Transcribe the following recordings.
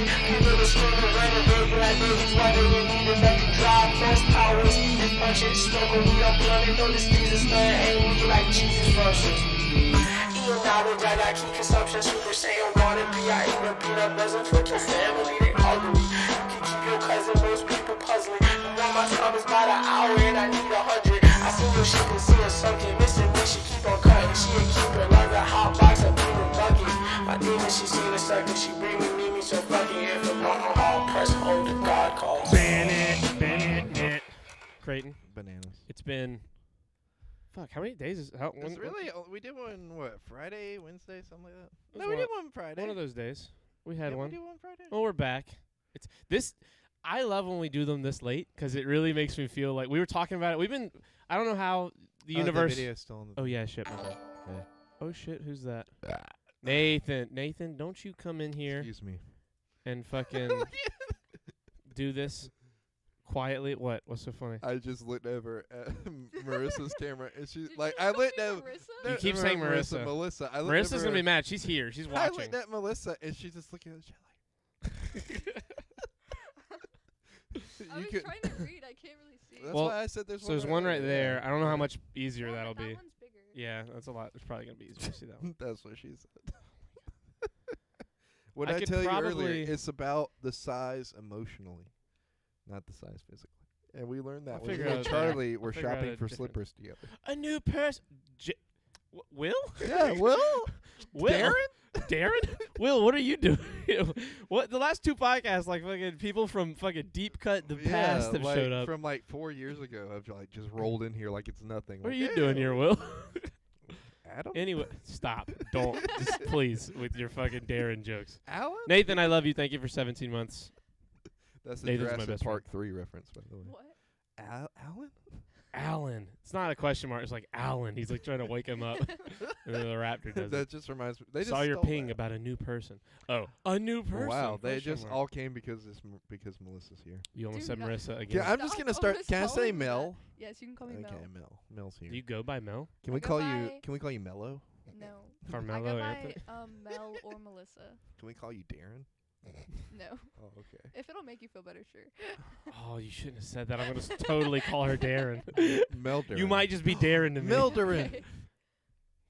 People are screaming, running, baby, like babies, running, we need to make it drive. Force powers, punching, smoking, we don't blood, know this Jesus, man, ain't we like Jesus versus. Eating knowledge, I got key consumption, Super Saiyan, water, B.I. eat a peanut butter, fuck your family, they ugly. You can keep your cousin, most people puzzling. You know my time is by the hour and I need 100. I see your shit and see her sunken, missing me, she keep on cutting. She a keeper, like a hot box, a beating bucket. My demon, she see the sucker, she bring me, so fucking if I'm on the hall, press hold the God calls. Bennett. Creighton, Bananas. it's been. Fuck, how many days is how? It's really we did one Friday, Wednesday, something like that. It No, was we did one Friday. one of those days. We had yeah, one. We did one Friday. Well, we're back. It's this. I love when we do them this late because it really makes me feel like we were talking about it. We've been. I don't know how the universe. The video's still on the Oh yeah, shit, my bad. Yeah. Oh shit, who's that? Nathan, don't you come in here Excuse me. and fucking do this quietly. What's so funny? I just looked over at Marissa's camera, and she's like, I looked at. You keep saying Marissa. Melissa. I looked Marissa's over gonna be mad. She's here. She's I watching. looked at Melissa, and she's just looking at the chat I was trying to read. I can't really see. That's Well, why I said there's So one. there's one right there. Yeah. I don't know how much easier Oh, that'll that be. one's bigger. Yeah, that's a lot. It's probably gonna be easier to see that one. That's what she said. What I I could tell you earlier, probably- it's about the size emotionally, not the size physically. And we learned that I'll when figure me out and that. Charlie I'll were figure out shopping a for different- slippers together. A new person. Will? Yeah, Will? Will? Darren? Will, what are you doing? What the last two podcasts, like fucking people from fucking deep cut the past have like showed up. from like 4 years ago. Have like just rolled in here like it's nothing. What are like, you "Hey, doing here, Will? Adam? Anyway, stop. Don't. Just please with your fucking Darren jokes. Alan? Nathan, I love you. Thank you for 17 months. That's a Nathan's my Jurassic best Park 3 reference, by the way. What? Alan? Alan. It's not a question mark. It's like Alan. He's like trying to wake him up. And then the raptor does That it. just reminds me. They Saw just your stole ping that. about a new person. Oh, a new person. Wow, they question just mark. all came because because Melissa's here. You almost Do said not- Marissa again. Yeah, I'm just Stop gonna start. almost Can I say calling me Mel? that. Yes, you can call me Okay, Mel. Mel's here. Do you go by Mel? Can we I go call you? by- Can we call you Mello? No. Carmelo I go Anthony? by Mel or Melissa. Can we call you Darren? No. Oh, okay. If it'll make you feel better, sure. Oh, you shouldn't have said that. I'm gonna totally call her Darren. Mel Darren. You might just be Darren to me. Mel Darren. Okay.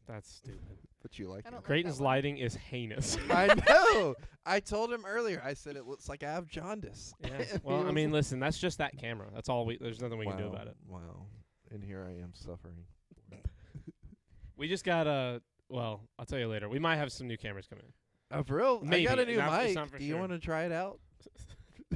That's stupid. But you like I it. don't like Creighton's that one. lighting is heinous. I know. I told him earlier. I said it looks like I have jaundice. Yeah. And he Well, I was mean, like, listen, that's just that camera. That's all we. There's nothing we can do wow, about it. Wow. And here I am suffering. We just got well, I'll tell you later. We might have some new cameras coming in. Oh, for real? Maybe. I got a new Not- it's mic. not for Do you sure. want to try it out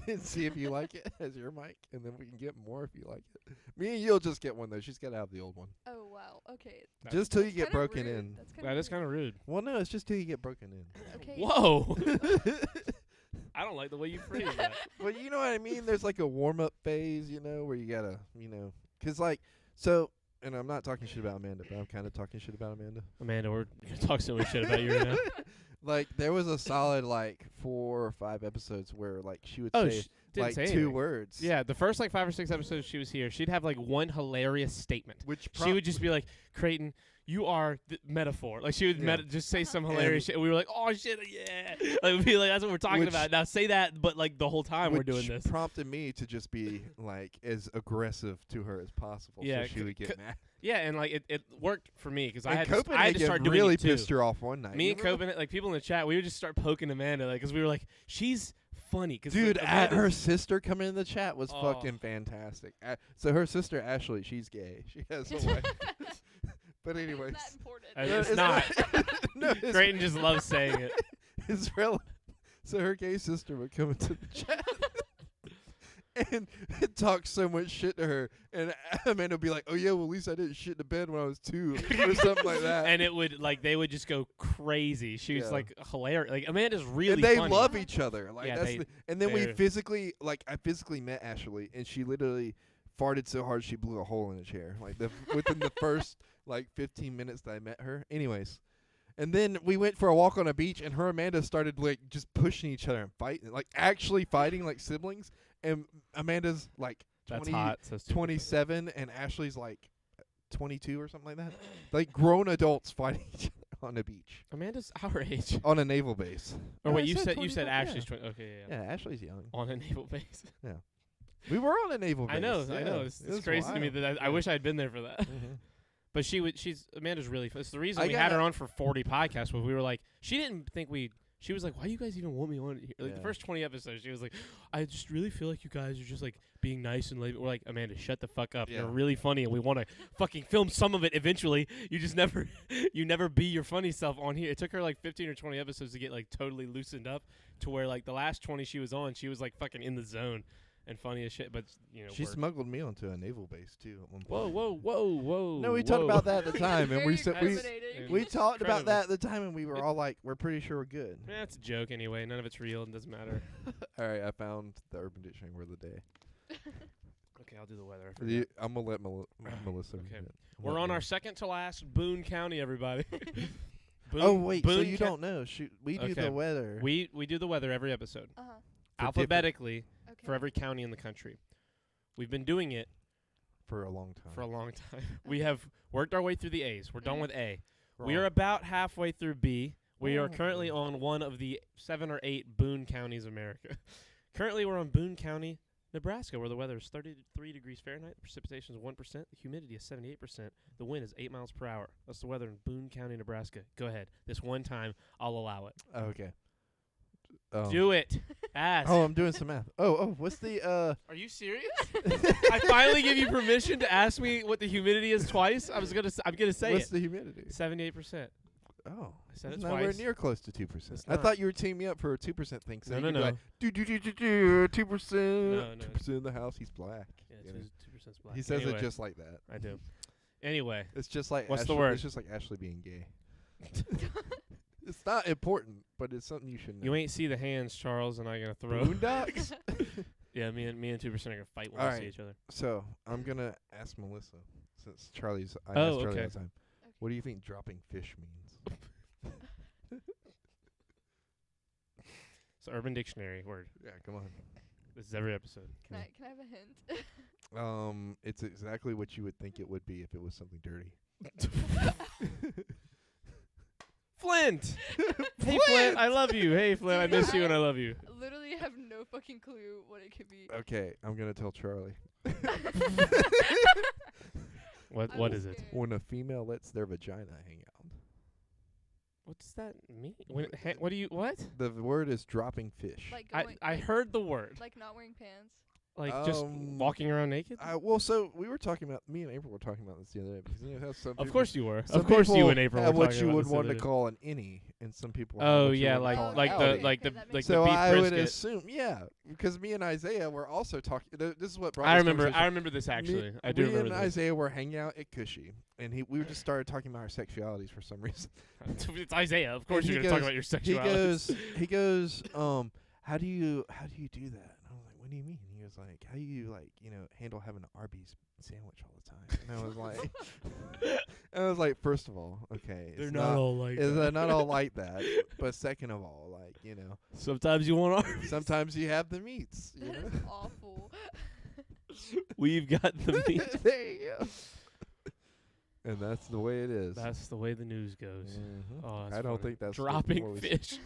and see if you like it as your mic, and then we can get more if you like it. Me and you'll just get one though. She's got to have the old one. Oh wow. Okay. Just till you That's get kinda broken rude. in. That's That is kind of rude. Well, no, it's just till you get broken in. Okay. Whoa. I don't like the way you phrase that. But you know what I mean? There's like a warm up phase, where you gotta, cause like, so, and I'm not talking shit about Amanda, but I'm kind of talking shit about Amanda. Amanda, we're gonna talk so much shit about you right now. Like, there was a solid like 4 or 5 episodes where like she would Oh, say she didn't like say 2 anything. words. Yeah, the first like 5 or 6 episodes she was here, she'd have like one hilarious statement. Which She would just be like, Creighton, you are the metaphor. Like she would Yeah. just say some And- hilarious shit. And we were like, oh shit, yeah. Like we'd be like, that's what we're talking Which- about. Now say that, but like the whole time we're doing this. prompted me to just be like as aggressive to her as possible. Yeah, so she would get mad. Yeah, and like it worked for me because I And had to start Copenhagen doing really it too. pissed her off one night. Me You and remember? Copenhagen, like people in the chat, we would just start poking Amanda, like, because we were like, she's funny. Cause Dude, like, her Amanda's- sister coming in the chat was Oh. fucking fantastic. So her sister Ashley, she's gay. She has a wife. But anyways, That important. It's not. no, it's, Creighton just loves saying it. it's real. So her gay sister would come into the chat and talk so much shit to her, and Amanda would be like, "Oh yeah, well at least I didn't shit in the bed when I was 2 or something like that." And it would like they would just go crazy. She was Yeah. like hilarious. Like Amanda's really and they funny. love each other. Like Yeah, that's they- and then we they're- physically I physically met Ashley, and she literally farted so hard she blew a hole in a chair. Like within the first like 15 minutes that I met her. Anyways, and then we went for a walk on a beach, and her and Amanda started like just pushing each other and fighting, like actually fighting like siblings. And Amanda's like That's hot. So stupid. 27, and Ashley's like 22 or something like that. Like grown adults fighting each other. on a beach Amanda's our age. on a naval base. Or No, wait, I you said said 25, Ashley's yeah. 20. Okay, yeah. Yeah, Ashley's young. On a naval base. We were on a naval base. I know. Yeah, It's it was crazy to me wild. that I wish I had been there for that. Mhm. But she's Amanda's really fun. It's the reason I we had her got- on for 40 podcasts. Was we were like, she didn't think she was like, why do you guys even want me on here? Like the Yeah. first 20 episodes, she was like, I just really feel like you guys are just like being nice and we're like, Amanda, shut the fuck up. Yeah. You're really funny and we want to fucking film some of it eventually. You just never be your funny self on here. It took her like 15 or 20 episodes to get like totally loosened up to where like the last 20 she was on, she was like fucking in the zone and funny as shit. But She smuggled me onto a naval base too at one point. Whoa. No, we talked about that at the time, and we Very said we incriminating. we talked about Incredible. that at the time, and we were all like, "We're pretty sure we're good." That's a joke anyway. None of it's real. It doesn't matter. All right, I found the Urban Dictionary word of the day. Okay, I'll do the weather. I forgot. I'm gonna let Melissa. Okay. read it. We're on our second to last Boone County, everybody. Oh wait, so Boone you Ca- don't know? Shoot, we do Okay. the weather. We do the weather every episode, Uh-huh. alphabetically Okay. for every county in the country. We've been doing it for a long time. for a long time. We have worked our way through the A's. We're done with A. We are Wrong. about halfway through B. We are Oh. currently on one of the 7 or 8 Boone counties of America. Currently, we're on Boone County, Nebraska, where the weather is 33 degrees Fahrenheit, the precipitation is 1%, the humidity is 78%, the wind is 8 miles per hour. That's the weather in Boone County, Nebraska. Go ahead. This one time, I'll allow it. Okay. Do it. Ask. Oh, I'm doing some math. Oh, what's the Are you serious? I finally give you permission to ask me what the humidity is twice. I'm gonna say what's it. the humidity? 78%. Oh, I said it's it nowhere twice. near close to 2%. It's I not. thought you were teaming me up for a 2% thing. So No, you no, could be no. like, 2%. No. 2% in the house. He's black. Yeah, You know? 2% black. He says Anyway, it just like that. I do. Anyway, It's just like What's the Ashley, word? It's just like Ashley being gay. It's not important, but it's something you should know. you ain't see the hands Charles and I gonna throw. Boondocks. Yeah, me and 2% are gonna fight when All we see right. each other. So I'm gonna ask Melissa, since Charlie's. I Oh, asked Charlie okay. all the time. What do you think dropping fish means? So Urban Dictionary word. Yeah, come on. This is every episode. Can I have a hint? It's exactly what you would think it would be if it was something dirty. Flint. Hey Flint, I love you. Hey Flint, I miss you and I love you. Literally have no fucking clue what it could be. Okay, I'm gonna tell Charlie. What I'm is it? scared. When a female lets their vagina hang out. What does that mean? What do you what? The word is dropping fish. Like I going, I heard the word. like not wearing pants. Like just walking around naked? Well, so we were talking about. Me and April were talking about this the other day because you know how some Of people- course you were. some Of course you people and April were have what talking you about would this want the to other call an innie, and some people. have Oh what you yeah, would like call an like outie. the like the Okay, that like makes the So beef I would brisket. assume, yeah, because me and Isaiah were also talking. This is what brought I this remember conversation. this Me- actually. I do me remember and this. Isaiah were hanging out at Cushy, and we just started talking about our sexualities for some reason. It's Isaiah. Of course And you're he gonna talk goes- about your sexuality. He goes, how do you do that? And I was like, what do you mean? He was like, how do you handle having an Arby's sandwich all the time? And I was like, first of all, okay, They're it's not all like It's that. not all like that. But second of all, Sometimes you want our sometimes you have the meats. You That know? is awful. We've got the meat. There you go. And that's the way it is. That's the way the news goes. Mhm. Oh, that's I don't funny. think that's the dropping more we- fish.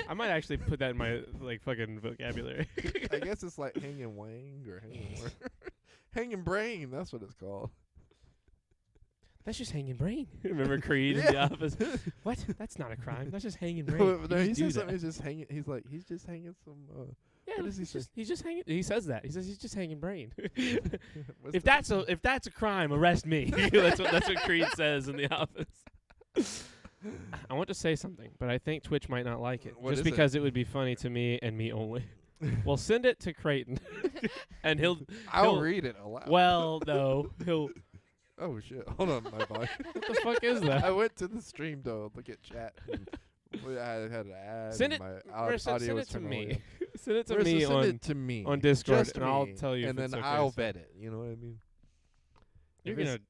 I might actually put that in my fucking vocabulary. I guess it's like hanging wang or hanging brain. That's what it's called. That's just hanging brain. Remember Creed in the office? What? That's not a crime. That's just hanging brain. No, You he just do says that. something. He's just hanging. He's like he's just hanging some. Yeah, what does he say? he's just hanging. He says that. He says he's just hanging brain. what's if the- that's a crime, arrest me. that's what Creed says in the office. I want to say something, but I think Twitch might not like it, What just is it? because it would be funny to me and me only. Well, send it to Creighton, and he'll. I'll read it aloud. Well, no, he'll. Oh shit! Hold on, my body. What the fuck is that? I went to the stream to look at chat. And I had an ad. Send and it. My Or send audio it was to turned all the me. way Send it to Marissa, me send on it to me on Discord, just and I'll me, tell you. and if then it's okay, I'll so. vet it. You know what I mean? You're If it's- gonna.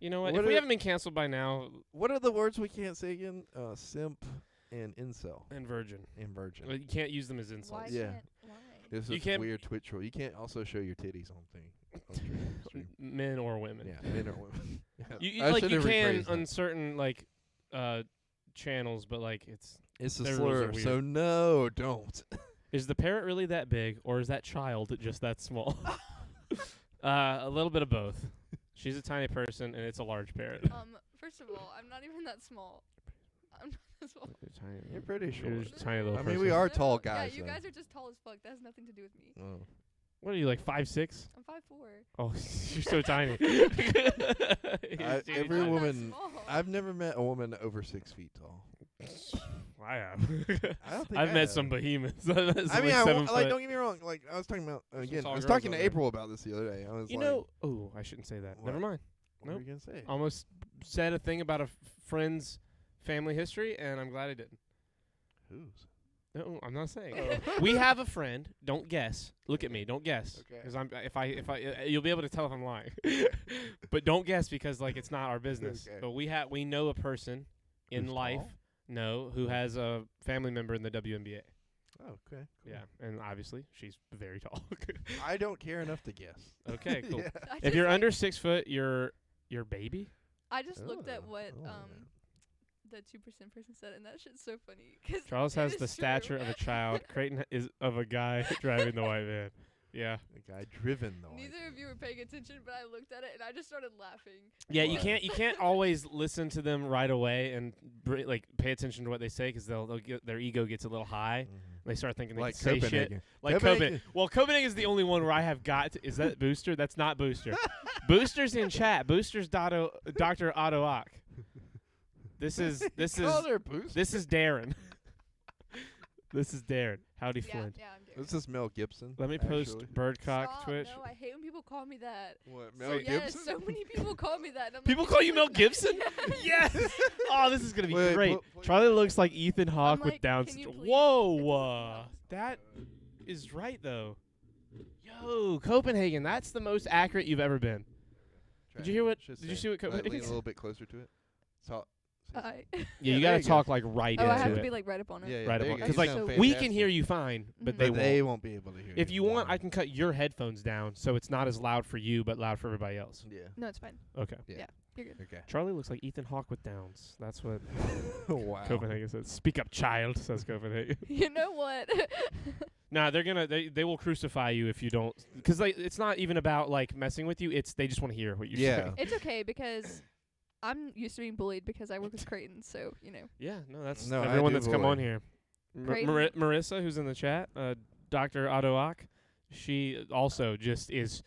You know what? What If we are- haven't been canceled by now, What are the words we can't say again? Simp and incel and virgin, and virgin. you can't use them as Why insults. Yeah. can't? Why? This you is can't- weird Twitch rule. You can't also show your titties on thing. On stream. Men or women. Yeah, men or women. Yeah. You I like should you have can rephrased on that. certain channels, but like It's a their rules are slur, so weird. no, don't. Is the parrot really that big, or is that child just that small? A little bit of both. She's a tiny person, and it's a large parrot. First of all, I'm not even that small. I'm not that small. You're pretty You're short. just a tiny little I mean, person. we are No, tall guys. Yeah, you though. guys are just tall as fuck. That has nothing to do with me. Oh. What are you, like 5'6"? I'm 5'4". Oh, you're so tiny. Every I'm not woman, small. I've never met a woman over 6 feet tall. I have. I don't think I've I met have. some behemoths. I've met some I mean, like 7 foot. don't get me wrong. Like I was talking about again. tall I was girls talking to out there. April about this the other day. I was You like, know, oh, I shouldn't say that. What? Never mind. what were you gonna say? Almost said a thing about a friend's family history, and I'm glad I didn't. Whose? No, I'm not saying. Oh. We have a friend. Don't guess. Look at me. Don't guess. Okay. Because you'll be able to tell if I'm lying. But don't guess because like it's not our business. Okay. But we know a person in Who's life. tall? No, who has a family member in the WNBA. Oh, okay. Cool. Yeah, and obviously she's very tall. I don't care enough to guess. Okay, cool. Yeah. I If just, you're like, under 6 foot, you're baby. I just looked at Oh, what I like the 2% person said, and that shit's so funny. 'Cause Charles it has is the true. stature of a child. Creighton is of a guy driving the white van. Yeah. The guy driven though. Neither of you were paying attention, but I looked at it and I just started laughing. Yeah, you What? can't always listen to them right away and like pay attention to what they say because they'll get, their ego gets a little high. They start thinking they Like can say shit. Copenhagen. Like Copenhagen. Copenhagen. Well, Copenhagen is the only one where I have got to, is that Booster? That's not Booster. Booster's in chat. Booster's Dr. Otto Ock. This is Called her Booster. this is Darren. This is Darren. Howdy, Yeah, Flint. yeah, I'm doing. This is Mel Gibson. Let me post actually. Birdcock Stop, Twitch. No, I hate when people call me that. What So Mel yes, Gibson? so many people call me that. And I'm People like, call it's you Mel not- Gibson? Yes. Yes. Oh, this is gonna be Wait, great. put Charlie looks like Ethan Hawke I'm with like, Down can you syndrome. please? Whoa, It doesn't that is right though. Yo, Copenhagen. That's the most accurate you've ever been. Did you hear what? Should Did you say. see what Lean Copenhagen a said? little bit closer to it. So, I Yeah, Yeah, you there gotta you go. talk like right I have into to be it. like right up on it. yeah, Right there up you on- go. 'cause, You like, sound we can fantastic. hear you fine, but Mhm. they But they won't. won't be able to hear If you want, I Why? can cut your headphones down so it's not as loud for you, but loud for everybody else. Yeah. No, it's fine. Okay. You're good. Okay. Charlie looks like Ethan Hawke with Downs. That's what Wow. Copenhagen says. Speak up, child, says Copenhagen. You know what? Nah, they will crucify you if you don't, because like it's not even about like messing with you. It's they just want to hear what you're Yeah. saying. It's okay because I'm used to being bullied because I work with Creighton, so you know. Yeah, no, that's No, I everyone do that's come on bully. here. Creighton. Marissa, who's in the chat, Dr. Otto Ock, she also just is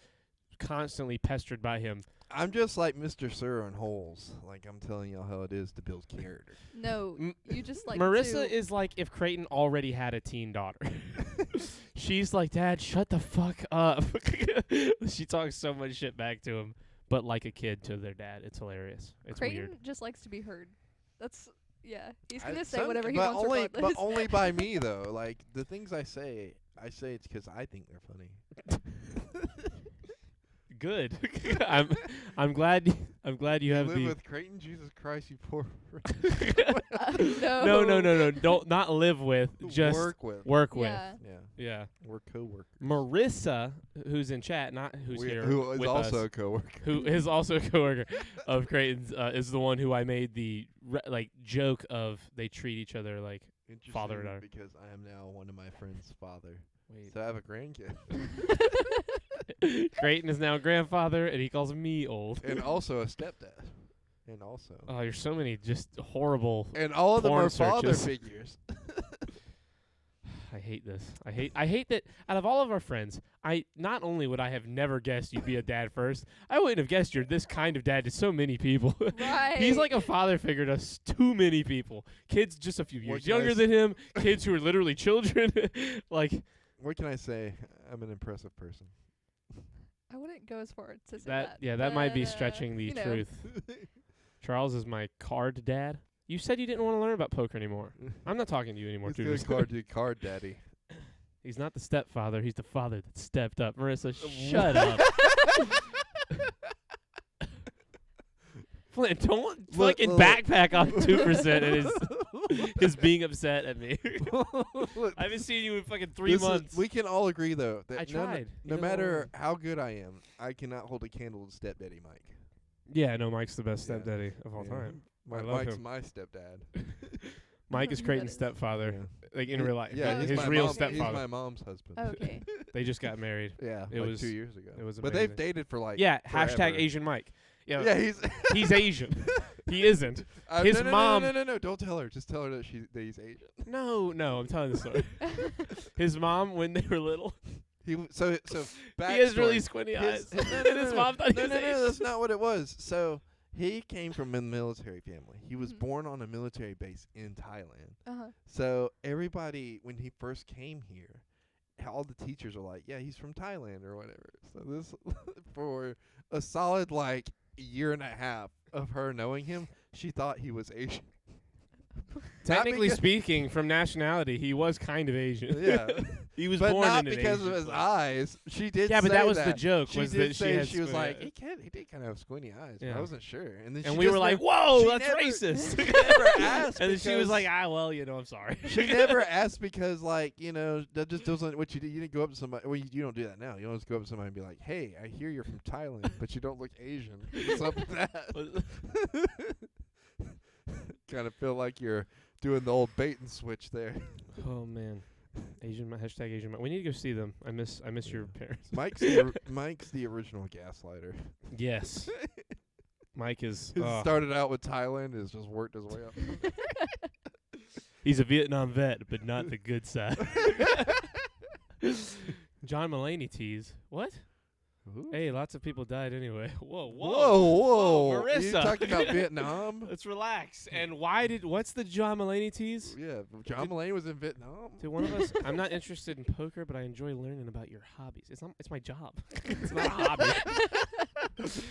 constantly pestered by him. I'm just like Mr. Sir on holes. Like I'm telling y'all how it is to build character. No, you just like Marissa to- is like if Creighton already had a teen daughter. She's like, Dad, shut the fuck up. She talks so much shit back to him, but like a kid to their dad. It's hilarious. It's Creighton weird. just likes to be heard. That's yeah. He's I- gonna say some- whatever he but wants only, regardless. But only by me though. Like the things I say it's because I think they're funny. Good. I'm glad you have live the with Creighton. Jesus Christ, you poor. No. No. Don't not live with, just work with. work with. Yeah. Yeah, Yeah. we're coworkers. Marissa, who's in chat, not who's here, Who is with also us, a coworker. who is also a coworker of Creighton's, is the one who I made the joke of they treat each other like. Father and Interesting, because I am now one of my friends' father. Wait. So I have a grandkid, Creighton is now a grandfather, and he calls me old. and also a stepdad, and also, Oh, there's so many just horrible. and all of them porn are father searches. figures. I hate this. I hate that out of all of our friends, not only would I have never guessed you'd be a dad first, I wouldn't have guessed you're this kind of dad to so many people. Right. He's like a father figure to too many people. Kids just a few What years can I younger s- than him, kids who are literally children. Like What can I say? I'm an impressive person. I wouldn't go as far to say that. that. Yeah, that might be but, stretching the you know. truth. Charles is my card dad. You said you didn't want to learn about poker anymore. I'm not talking to you anymore, It's too. good card to card daddy. He's not the stepfather. He's the father that stepped up. Marissa, shut up. Flint, don't Look, fucking look. backpack on 2% and his being upset at me. Look, I haven't seen you in fucking 3 this is- months. we can all agree though that I no, tried. no You know, matter how good I am, I cannot hold a candle to stepdaddy Mike. yeah, no, Mike's the best Yeah. stepdaddy of all Yeah. time. I love Mike's him. my stepdad. Mike is Who Creighton's that is. stepfather, like in real life. Yeah, his he's my real He's stepfather. my mom's husband. Okay. They just got married. Yeah, It like was- 2 years ago. it was But they've amazing. dated for like Yeah, forever. hashtag Asian Mike. Yeah, Yeah, he's he's Asian. He isn't. His no, no, mom- No, don't tell her. Just tell her that he's Asian. No, I'm telling the story. His mom, when they were little, So he has really backstory. squinty His- eyes. no, And his mom thought he was no, Asian. that's not what it was. So he came from a military family. He was Mhm. born on a military base in Thailand. Uh-huh. So everybody, when he first came here, all the teachers are like, "Yeah, he's from Thailand or whatever." So this, for a solid like year and a half of her knowing him, she thought he was Asian. Technically because- speaking, from nationality, he was kind of Asian. Yeah. He was But born not in an because Asian of his place. eyes. She did. Yeah, but say that was the joke. She was did that say had she was squinty like, eyes. he did kind of have squinty eyes. But Yeah. I wasn't sure. And then And she we were just like, never- "Whoa, she that's never- racist." She never asked. And then she was because- like, well, I'm sorry. She never asked because, like, that just doesn't what you do. You didn't go up to somebody. Well, you don't do that now. You don't just go up to somebody and be like, "Hey, I hear you're from Thailand, but you don't look Asian." What's up with that? Kind of feel like you're doing the old bait and switch there. Oh man, hashtag Asian. We need to go see them. I miss your parents. Mike's the original gaslighter. Yes, Mike is. He started out with Thailand, has just worked his way up. He's a Vietnam vet, but not the good side. John Mulaney tease. What? Ooh. Hey, lots of people died anyway. Whoa. Whoa. You Marissa. talking about Vietnam? Let's relax. And what's the John Mulaney tease? Yeah, John Mulaney was in Vietnam. To one of us, I'm not interested in poker, but I enjoy learning about your hobbies. It's my job. It's not a hobby.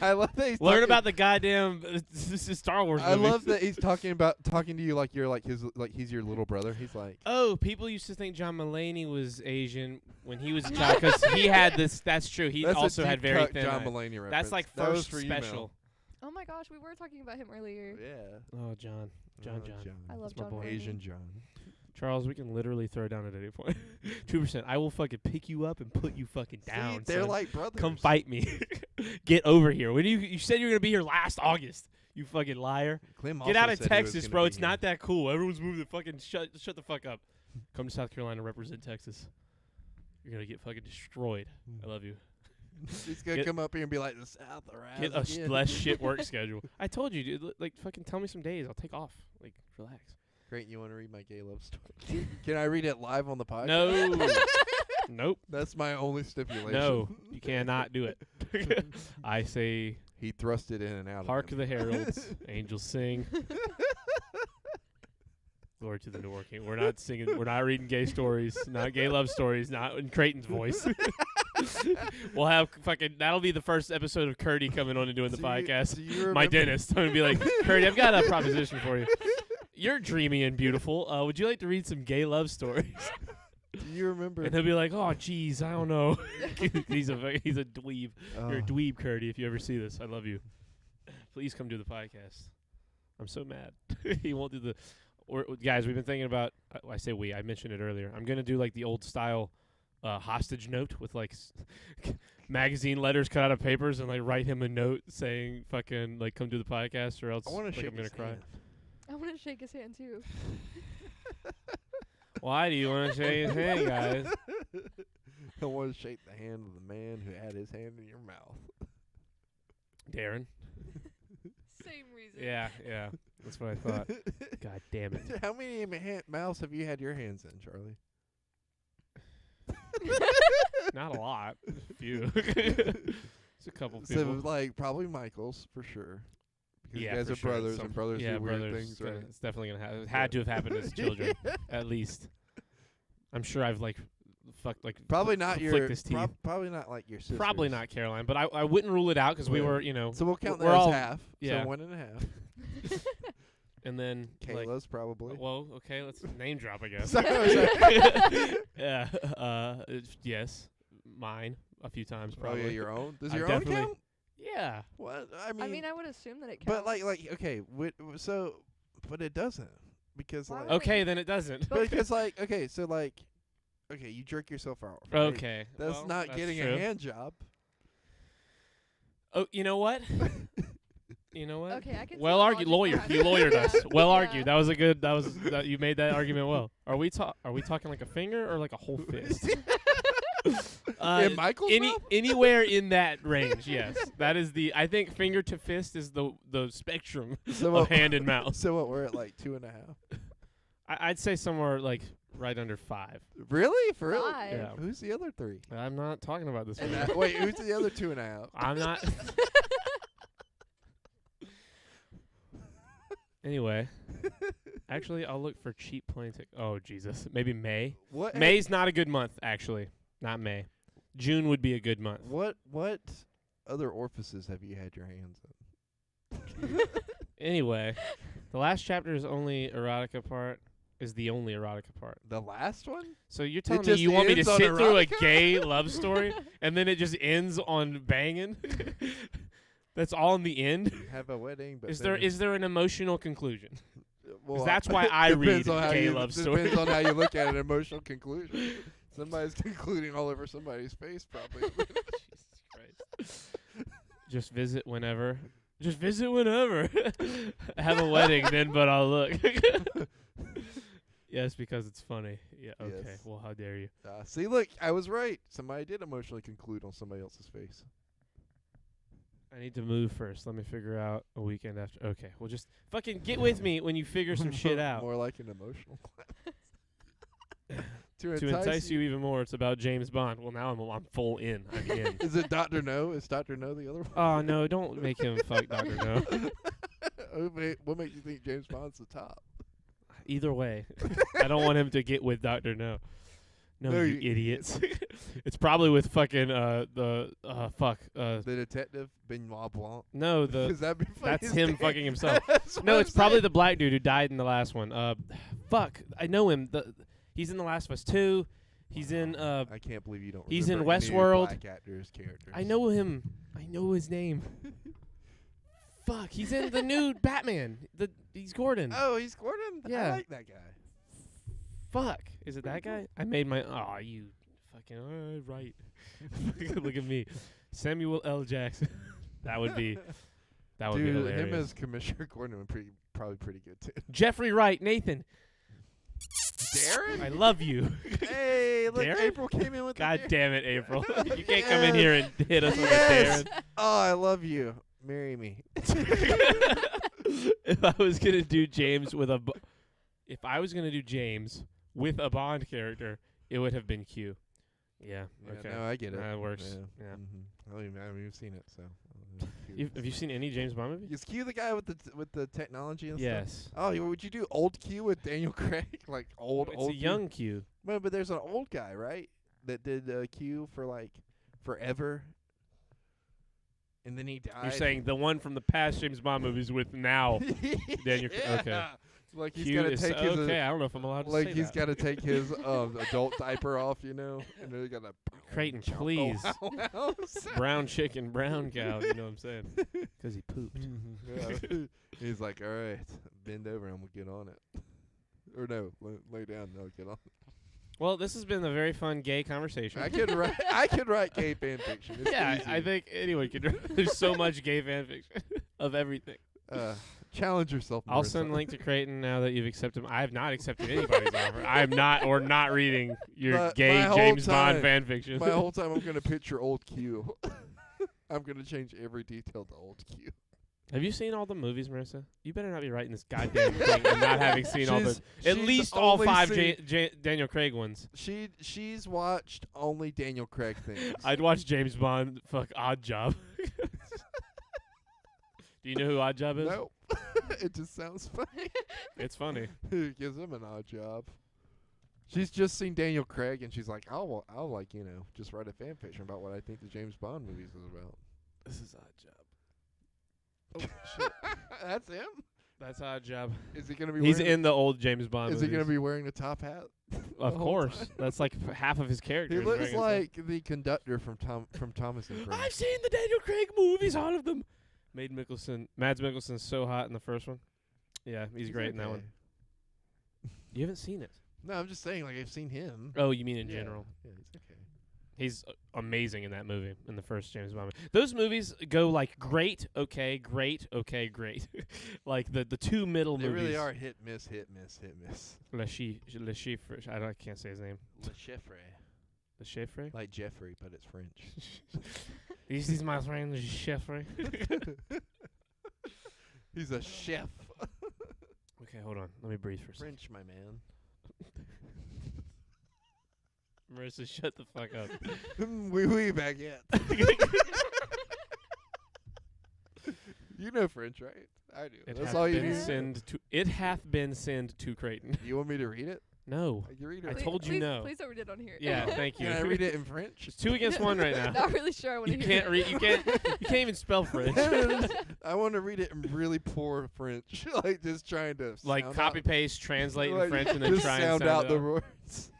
I love that he's Learn talking- about the goddamn this is Star Wars I movies. love that he's talking to you like you're like he's your little brother. He's like, Oh, people used to think John Mulaney was Asian when he was a child because he had this. That's true. He that's also a had deep very cut thin John eyes. Mulaney reference. That's like That was first for you, Mel. special. Oh my gosh, we were talking about him earlier. Yeah. Oh, John. Oh, I love That's my John boy. Mulaney. Asian John. Charles, we can literally throw down at any point. 2%. I will fucking pick you up and put you fucking down. See, they're son. like brothers. Come fight me. Get over here. When you said you were gonna be here last August, you fucking liar. Clem Get also out of said he was Texas, gonna bro. be It's here. not that cool. Everyone's moving to fucking shut the fuck up. Come to South Carolina, represent Texas. You're gonna get fucking destroyed. I love you. He's gonna Get- come up here and be like, the South around. Get a less shit work schedule. I told you, dude. Like fucking tell me some days. I'll take off. Like relax. Great, you want to read my gay love story? Can I read it live on the podcast? No. Nope. That's my only stipulation. No. You cannot do it. I say, He thrust it in and out. hark of the him. heralds, angels sing. Glory to the New King. We're not singing. We're not reading gay stories. Not gay love stories. Not in Creighton's voice. We'll have fucking. That'll be the first episode of Curdy coming on and doing the podcast. Do you remember? My dentist. I'm gonna be like, Curdy, I've got a proposition for you. You're dreamy and beautiful. Would you like to read some gay love stories? Do you remember? And he'll be like, oh, geez, I don't know. he's a dweeb. Oh. You're a dweeb, Curdy. If you ever see this, I love you. Please come do the podcast. I'm so mad. He won't do the. Or guys, we've been thinking about. I say we. I mentioned it earlier. I'm gonna do like the old style hostage note with like magazine letters cut out of papers and like write him a note saying fucking like come do the podcast or else I want to like, shake I'm gonna his cry. hand. I want to shake his hand too. Why do you want to shake his hand, guys? I want to shake the hand of the man who had his hand in your mouth. Darren. Same reason. Yeah, that's what I thought. God damn it. How many mouths have you had your hands in, Charlie? Not a lot. A few. It's a couple So people. it was like probably Michael's for sure. Because Yeah, you guys for are sure. brothers, Some- and brothers yeah, do weird brothers. things, right? It's definitely gonna happen. It had to have happened as children, at least. I'm sure I've like, fucked like. Probably not flicked your. his teeth. Probably not like your sister. Probably not Caroline, but I wouldn't rule it out because we Well, were, you know, So we'll count we're that all- as half. yeah. So 1.5. and then like, Kayla's probably. well, okay, let's name drop, I guess. Sorry. Yeah. Yes, mine a few times Oh probably. yeah, your own. Does I've your own definitely- count? Yeah. What? I mean, I would assume that it counts. But like okay, so, but it doesn't because Why like would it- Okay, then it doesn't. because like okay, so like okay, you jerk yourself out. Right? Okay. That's well, not that's getting true. a hand job. Oh, you know what? You know what? Okay, I can. Well see the argued, logic lawyer. behind You it. lawyered Yeah. us. Well Yeah. argued. That was a good. That you made that argument well. Are we talking like a finger or like a whole fist? In Michael's mouth? Anywhere in that range, yes. That is the. I think finger to fist is the spectrum So of what, hand and mouth. so what? We're at like 2.5. I'd say somewhere like right under 5. Really? For real? Five. Yeah. Who's the other 3? I'm not talking about this. And one. wait, who's the other 2.5? I'm not. Anyway, actually, I'll look for cheap plane tickets. Oh Jesus, maybe May. What? May's not a good month, actually. Not May. June would be a good month. What other orifices have you had your hands in? Anyway, the last chapter is only erotica part. Is the only erotica part. The last one? So you're telling me just you want me to ends on sit through a erotica? gay love story and then it just ends on banging? That's all in the end. Have a wedding, but Is then there an emotional conclusion? well, that's why I read depends on how gay you- love Depends stories. on how you look at an emotional conclusion. Somebody's concluding all over somebody's face, probably. Jesus Christ. Just visit whenever. Just visit whenever. Have a wedding then, but I'll look. Yes, because it's funny. Yeah, okay. Yes. Well, how dare you? See, look, I was right. Somebody did emotionally conclude on somebody else's face. I need to move first. Let me figure out a weekend after. Okay, well, just fucking get with me when you figure some shit out. More like an emotional To entice you even more, it's about James Bond. Well, now I'm full in. I'm in. Is it Dr. No? Is Dr. No the other one? Oh, no, don't make him fuck Dr. No. What makes you think James Bond's the top? Either way, I don't want him to get with Dr. No. No, No, you you idiots. It's probably with fucking The detective, Benoit Blanc. no, 'Cause that'd be funny that's as him damn. fucking himself. That's No, what it's I'm probably saying. the black dude who died in the last one. Fuck, I know him. He's in The Last of Us 2. He's in I can't believe you don't. he's in remember any Westworld. Black actors' characters. I know him. I know his name. Fuck, he's in the new Batman. He's Gordon. Oh, he's Gordon. Yeah. I like that guy. Fuck, is it that guy? I made my. Oh, you fucking right. Look at me, Samuel L. Jackson. That would be Dude, him hilarious. as Commissioner Gordon would probably pretty good too. Jeffrey Wright, Nathan. Darren? I love you. Hey, look, Darren? April came in with God the damn it, April. You can't come in here and hit us with a Yes. Darren. Oh, I love you. Marry me. If I was gonna do James with if I was gonna do James with a Bond character, it would have been Q. Yeah. Yeah, Okay. no, I get it. That works. Yeah. Yeah. I haven't even seen it, so. Have you seen any James Bond movie? Is Q the guy with the technology and stuff? Yes. Oh, would you do old Q with Daniel Craig? Like old It's old a young Q. Well, but there's an old guy, right? That did Q for like forever. And then he died. You're saying the one from the past James Bond movies with now Daniel Craig. Yeah. Okay. Like he's Q got to is take his okay. I don't know if I'm allowed to like say he's that. got to take his adult diaper off, you know, and then he got to Creighton, please. Brown chicken, brown cow. You know what I'm saying? 'Cause he pooped. Yeah. He's like, all right, bend over and we'll get on it. Or no, lay down. No, get on. Well, this has been a very fun gay conversation. I could write gay fan fiction. It's Yeah, easy. I think anyone could. There's so much gay fan fiction of everything. Challenge yourself. I'll Marissa. send a link to Creighton now that you've accepted. I have not accepted anybody's offer. I am not reading your But gay my whole James Bond time- fan fiction. My whole time I'm gonna picture old Q. I'm gonna change every detail to old Q. Have you seen all the movies, Marissa? You better not be writing this goddamn thing and not having seen all the at She's least all only 5 seen- Daniel Craig ones. She's watched only Daniel Craig things. I'd watch James Bond. Fuck Odd Job. Do you know who Odd Job is? Nope. It just sounds funny. It's funny. Who gives him an odd job? She's just seen Daniel Craig and she's like, I'll like, just write a fan fiction about what I think the James Bond movies is about. This is Odd Job. Oh shit. That's him? That's Odd Job. Is he gonna be He's wearing in the old James Bond Is he movies. gonna be wearing a top hat? Of the whole course. time? That's like half of his character. He is looks wearing a like the conductor from Thomas and Friends. I've seen the Daniel Craig movies, all of them. Mads Mikkelsen's so hot in the first one. Yeah, he's great in that one. okay. You haven't seen it? No, I'm just saying, like, I've seen him. Oh, you mean in Yeah. general? Yeah, he's okay. He's amazing in that movie, in the first James Bond movie. Those movies go like great, okay, great, okay, great. Like the two middle They movies. really are hit, miss, hit, miss, hit, miss. Le Chiffre. I can't say his name. Le Chiffre. Le Chiffre? Like Jeffrey, but it's French. This is my friend, Le Chiffre. He's a chef. Okay, hold on. Let me breathe for a second. French, my man. Marissa, shut the fuck up. Oui, baguette. You know French, right? I do. It That's hath all you been need. it hath been sent to Creighton. You want me to read it? No. I can read I it. told you please, no. Please don't read it on here. Yeah, thank you. Can I read it in French? It's 2 against 1 right now. Not really sure I want to You hear can't read. You can't even spell French. I want to read it in really poor French, like just trying to Like sound copy out, paste, translate in like, French, and then just try sound and out sound the it out. words.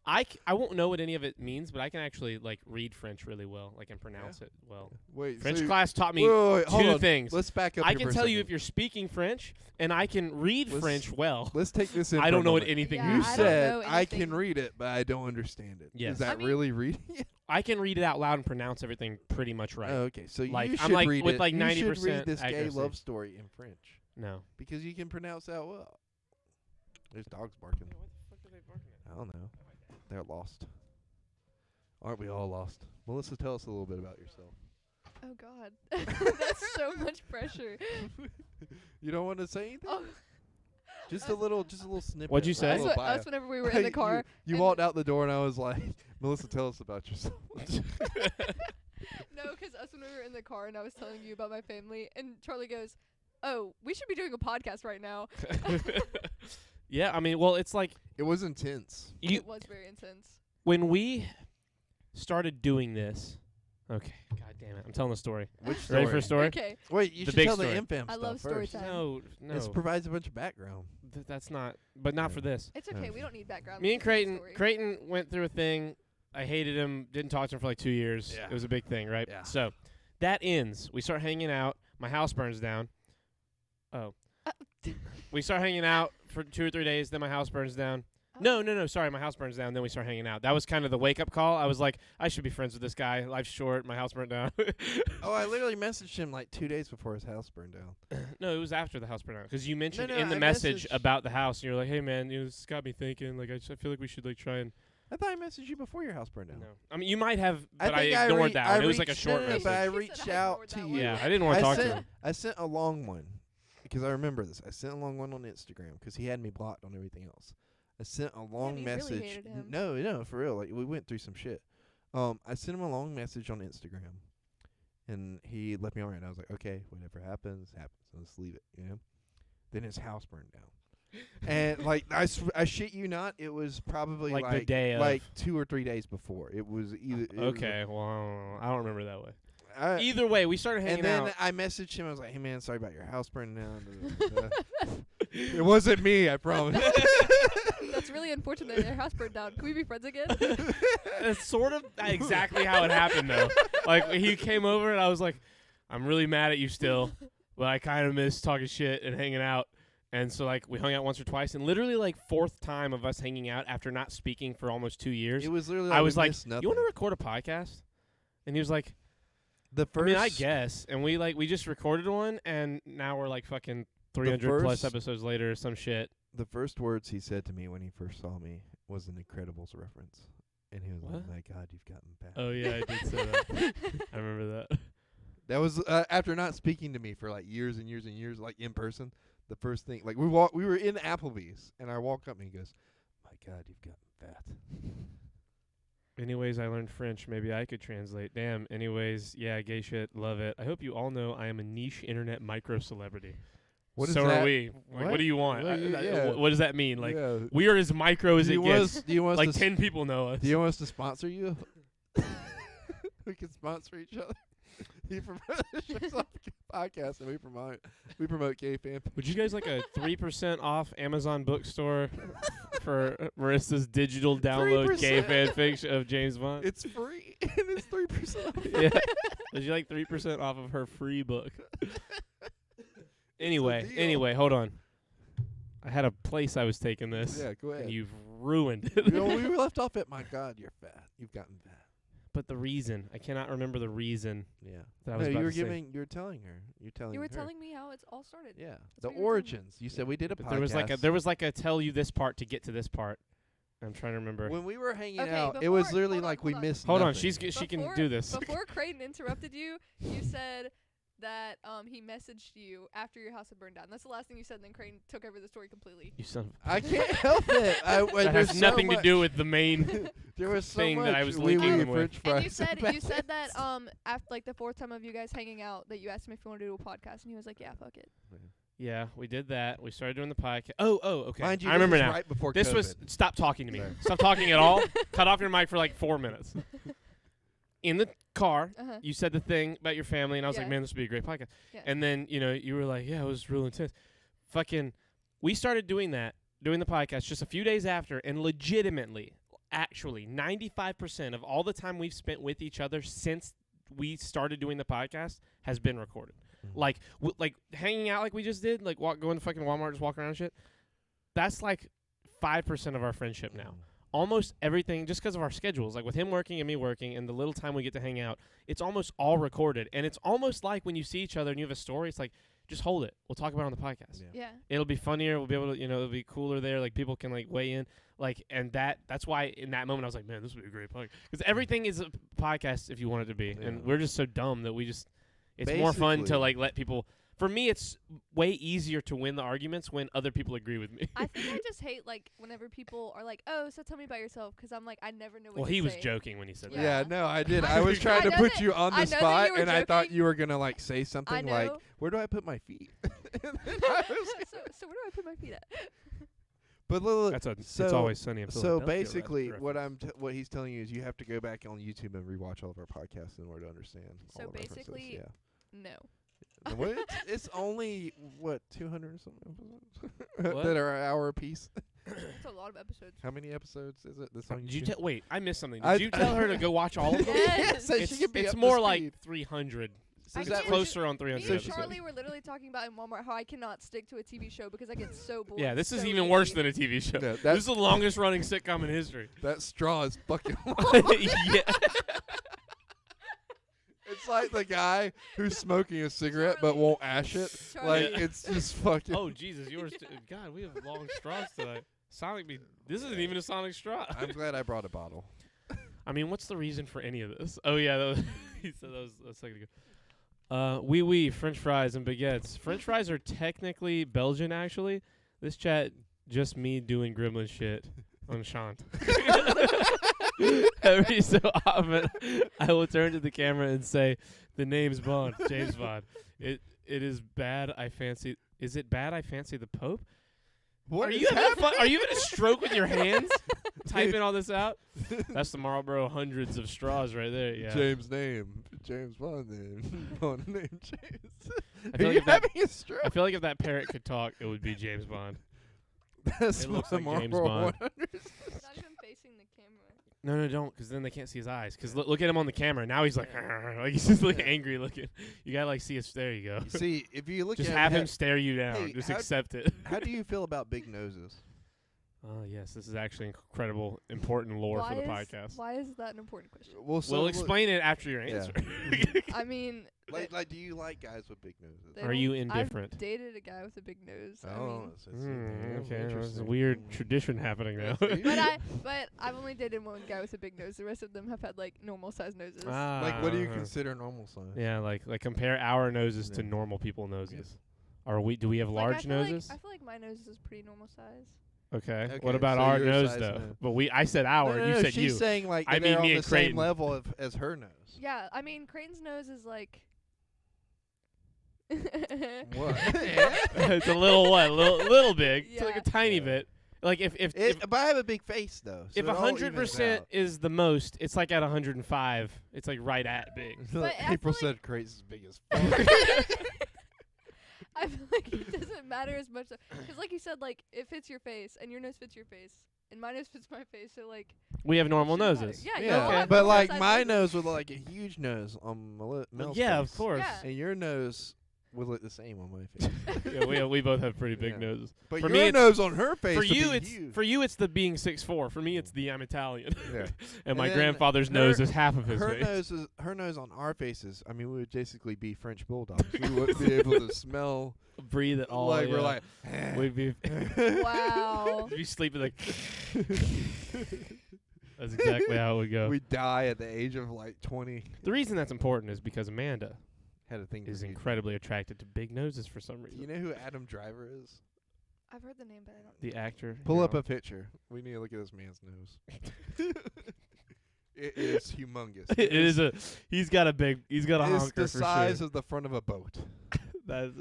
I won't know what any of it means, but I can actually like read French really well. I can pronounce it well. Wait, French so class taught me wait, hold 2 on. things. Let's back up. I here can for a tell you second. if you're speaking French, and I can read Let's- French well. Let's take this in. I for don't a know what moment. anything Yeah, You means. I don't said know I can anything. read it, but I don't understand it. Yes. Is that I mean- really reading it? I can read it out loud and pronounce everything pretty much right. Oh, okay. So Like, you I'm should like read with it. like You should 90% read this gay accuracy. love story in French No. because you can pronounce that well. There's dogs barking. I don't know. They're lost. Aren't we all lost? Melissa, tell us a little bit about yourself. Oh God, that's so much pressure. You don't want to say anything? Oh, Just a little snippet. What'd you a say? us, little bio. us whenever we were in the car. You and- walked out the door and I was like, Melissa, tell us about yourself. No, because us when we were in the car and I was telling you about my family, and Charlie goes, "Oh, we should be doing a podcast right now." Yeah, I mean, well, it's like It was intense. you It was very intense. when we started doing this. Okay, god damn it, I'm telling the story. Which Ready for a story? Okay, Wait, you The should big tell story. the infam I stuff love story first. time. No, no, This provides a bunch of background. that's not. But not for this. it's okay. Okay. We don't need background. Me and This is the Creighton story. went through a thing. I hated him. Didn't talk to him for like 2 years. Yeah. It was a big thing, right? Yeah. So that ends. We start hanging out. My house burns down. Oh. We start hanging out for 2 or 3 days. Then my house burns down. Oh. No. Sorry, my house burns down. Then we start hanging out. That was kind of the wake up call. I was like, I should be friends with this guy. Life's short. My house burnt down. Oh, I literally messaged him like 2 days before his house burned down. No, it was after the house burned down because you mentioned no, in the I message messaged- about the house. And you're like, hey man, this got me thinking. Like, I feel like we should like try and. I thought I messaged you before your house burned down. No, I mean you might have, but I think ignored re- that I one. It was like a reached- short no, no, message. but I He said reached I out ignored to that you. one. Yeah, I didn't want to talk to him. I sent a long one because I remember this. I sent a long one on Instagram because he had me blocked on everything else. I sent a long you really message. hated him. No, for real. Like we went through some shit. I sent him a long message on Instagram, and he left me on it. And I was like, okay, whatever happens, happens. Let's leave it. You know. Then his house burned down. And like I shit you not, it was probably Like the day of. like 2 or 3 days before. It was either it was- Okay, well, I don't remember that way. I- Either way, we started hanging and then out. I messaged him. I was like, "Hey man, sorry about your house burning down." It wasn't me, I promise. That's really unfortunate that their house burned down. Can we be friends again? It's sort of exactly how it happened, though. Like he came over and I was like, "I'm really mad at you still, but I kind of miss talking shit and hanging out." And so like we hung out once or twice, and literally like 4th time of us hanging out after not speaking for almost 2 years. It was literally. I we was like, missed nothing. "You want to record a podcast?" And he was like, The first. I mean, I guess. And we just recorded one, and now we're like fucking 300 plus first- episodes later or some shit. The first words he said to me when he first saw me was an Incredibles reference, and he was What? like, "My God, you've gotten fat." Oh yeah, I did say that. I remember that. That was after not speaking to me for like years and years and years, like in person. The first thing, like we were in Applebee's, and I walk up and he goes, "My God, you've gotten fat." Anyways, I learned French. Maybe I could translate. Damn. Anyways, yeah, gay shit. Love it. I hope you all know I am a niche internet micro celebrity. What is so that? are we. Like, what do you want? Well, yeah. What does that mean? Like, Yeah. we are as micro as do it you want gets. us, do you want us Like to 10 people know us. Do you want us to sponsor you? We can sponsor each other. He promotes our podcast, and we promote gay fan. Would you guys like a 3% off Amazon bookstore for Marissa's digital download gay 3%? fan fiction of James Bond? It's free, and it's 3%. Yeah. Would you like 3% off of her free book? Anyway, hold on. I had a place I was taking this. Yeah, go And ahead. you've ruined it. We left off at "My God, you're fat. You've gotten fat." But the reason, I cannot remember the reason Yeah. that I was No, about you were to say. giving. You were telling her. You're telling. You were her. telling me how it's all started. Yeah. That's The what you were telling me. origins. You said we did a But podcast. there was like a tell you this part to get to this part. I'm trying to remember. When we were hanging Okay, out, it was before- literally hold on, like we hold on. missed. Hold on, nothing. she can Before- do this. Before Creighton interrupted you, you said that he messaged you after your house had burned down. That's the last thing you said, and then Creighton took over the story completely. You son of I can't help it. that there's has so nothing to much- do with the main. There was so thing much that I was wee-wee linking him with. French And fries you said and you said that baguettes. after like the fourth time of you guys hanging out that you asked him if you wanted to do a podcast, and he was like, "Yeah, fuck it." Yeah, we did that. We started doing the podcast. Oh, okay. Mind you, I remember this was now. right before This COVID. was stop talking to me. Sorry. Stop talking at all. Cut off your mic for like 4 minutes. In the car, Uh-huh. you said the thing about your family, and I was like, Yeah. man, this would be a great podcast. Yeah. And then, you were like, yeah, it was real intense. Fucking, we started doing the podcast just a few days after, and legitimately, actually, 95% of all the time we've spent with each other since we started doing the podcast has been recorded. Mhm. Like hanging out like we just did, like going to fucking Walmart, just walking around and shit. That's like 5% of our friendship now. Almost everything, just because of our schedules, like with him working and me working and the little time we get to hang out, it's almost all recorded. And it's almost like when you see each other and you have a story, it's like, just hold it. We'll talk about it on the podcast. Yeah. Yeah. It'll be funnier. We'll be able to, it'll be cooler there. Like people can like weigh in. Like, and that's why in that moment I was like, man, this would be a great podcast. Because everything is a podcast if you want it to be. Yeah. And we're just so dumb that it's more fun to Basically- like let people. For me, it's way easier to win the arguments when other people agree with me. I think I just hate like whenever people are like, "Oh, so tell me about yourself," because I'm like, I never know what Well, to he was say. joking when he said Yeah. that. Yeah. No, I did. I- I was trying I to know put that- you on I the know that spot, you were and I thought joking. you were gonna like say I something know. like, "Where do I put my feet?" And then I was- so where do I put my feet at? but look, That's it's so- always sunny in so Philadelphia. basically, reference. what he's telling you is you have to go back on YouTube and rewatch all of our podcasts in order to understand. So all the references. basically- yeah. No. Well, it's only 200 or something episodes What? that are an hour apiece. That's a lot of episodes. How many episodes is it? This on Did you YouTube? wait? I missed something. Did I- you tell her to go watch all of them? Yes. So she It's, could be it's up to more speed. like 300. So I is It's that can't- what closer on Me 300 and episodes. Charlie were literally talking about in Walmart how I cannot stick to a TV show because I get so bored. Yeah, this is so even worse easy. than a TV show. No, This that, is the longest running sitcom in history. that straw is fucking long. Yeah. It's like the guy who's smoking a cigarette but Charlie. won't ash it. Charlie. Like, it's just fucking... Oh Jesus, yours. God, we have long straws today. Sonic be. This isn't even a Sonic straw. I'm glad I brought a bottle. I mean, what's the reason for any of this? Oh yeah, he said that was a second ago. Oui, French fries and baguettes. French fries are technically Belgian, actually. This chat just me doing gremlin shit on Shant. Every so often, I will turn to the camera and say, "The name's Bond, James Bond. It is bad. I fancy. Is it bad? I fancy the Pope. What Are is you having happening? fun? Are you having a stroke with your hands? Typing all this out? That's the Marlboro hundreds of straws right there. Yeah. James name. James Bond name. Bond name James. I feel Are like you if that- having a stroke? I feel like if that parrot could talk, it would be James Bond. That's it looks the like James Marlboro Bond. 100. It's not even facing the camera. No, don't, because then they can't see his eyes. Because look at him on the camera. Now he's like, like he's just like Yeah. angry looking. You gotta like see his. There you go. See, if you look Just at have it, him stare you down. hey, Just how- accept it. how do you feel about big noses? Oh yes, this is actually incredible, important lore for the podcast. Why is that an important question? Well, so We'll look- explain it after your Yeah. answer. I mean, Like, do you like guys with big noses? they Are you don't- indifferent? I've dated a guy with a big nose. I Oh, mean, Okay, there's a interesting. weird tradition happening now. Yeah, see? but I've only dated one guy with a big nose. The rest of them have had like normal sized noses. Like, what do you Ah. consider normal size? Yeah, like compare our noses to Yeah. normal people noses. Do we have Like, large noses? I feel like my nose is pretty normal size. Okay. Okay, What about so our your nose size though? no. But I said our, No, you said she's you. saying like I they're mean on me the and same Creighton. level as her nose. Yeah, I mean Creighton's nose is like. What? It's a little what? Little big. It's like Yeah. a tiny Yeah. bit. Like if But I have a big face though. So if it all 100% evens is the most, it's like at 105. It's like right at big. out. But I April feel like- said Craig's as big as fuck. I feel like it doesn't matter as much because, like you said, like it fits your face and your nose fits your face and my nose fits my face. So like, We have normal shouldn't matter. noses. Yeah, you Yeah, all have but normal like sized my noses. nose with like a huge nose on Mel's Yeah, of face. course. Yeah. And your nose will it the same on my face. Yeah, we both have pretty big Yeah. noses. But For your me, nose on her face. For would you, be it's huge. for you, it's the being 6'4". For me, it's the I'm Italian. Yeah. And my then grandfather's nose is half of his her face. her nose on our faces. I mean, we would basically be French bulldogs. We wouldn't be able to smell. Breathe it all. Like we're yeah. like. We'd be Wow. we'd be sleeping like. That's exactly how it would go. We die at the age of like 20. The reason that's important is because Amanda Had a thing. is for you. incredibly attracted to big noses for some Do reason. you know who Adam Driver is? I've heard the name, but I don't. The actor. Pull Here, up I'll- a picture. We need to look at this man's nose. It is humongous. It is a. He's got a It's honker the for size sure. of the front of a boat. That's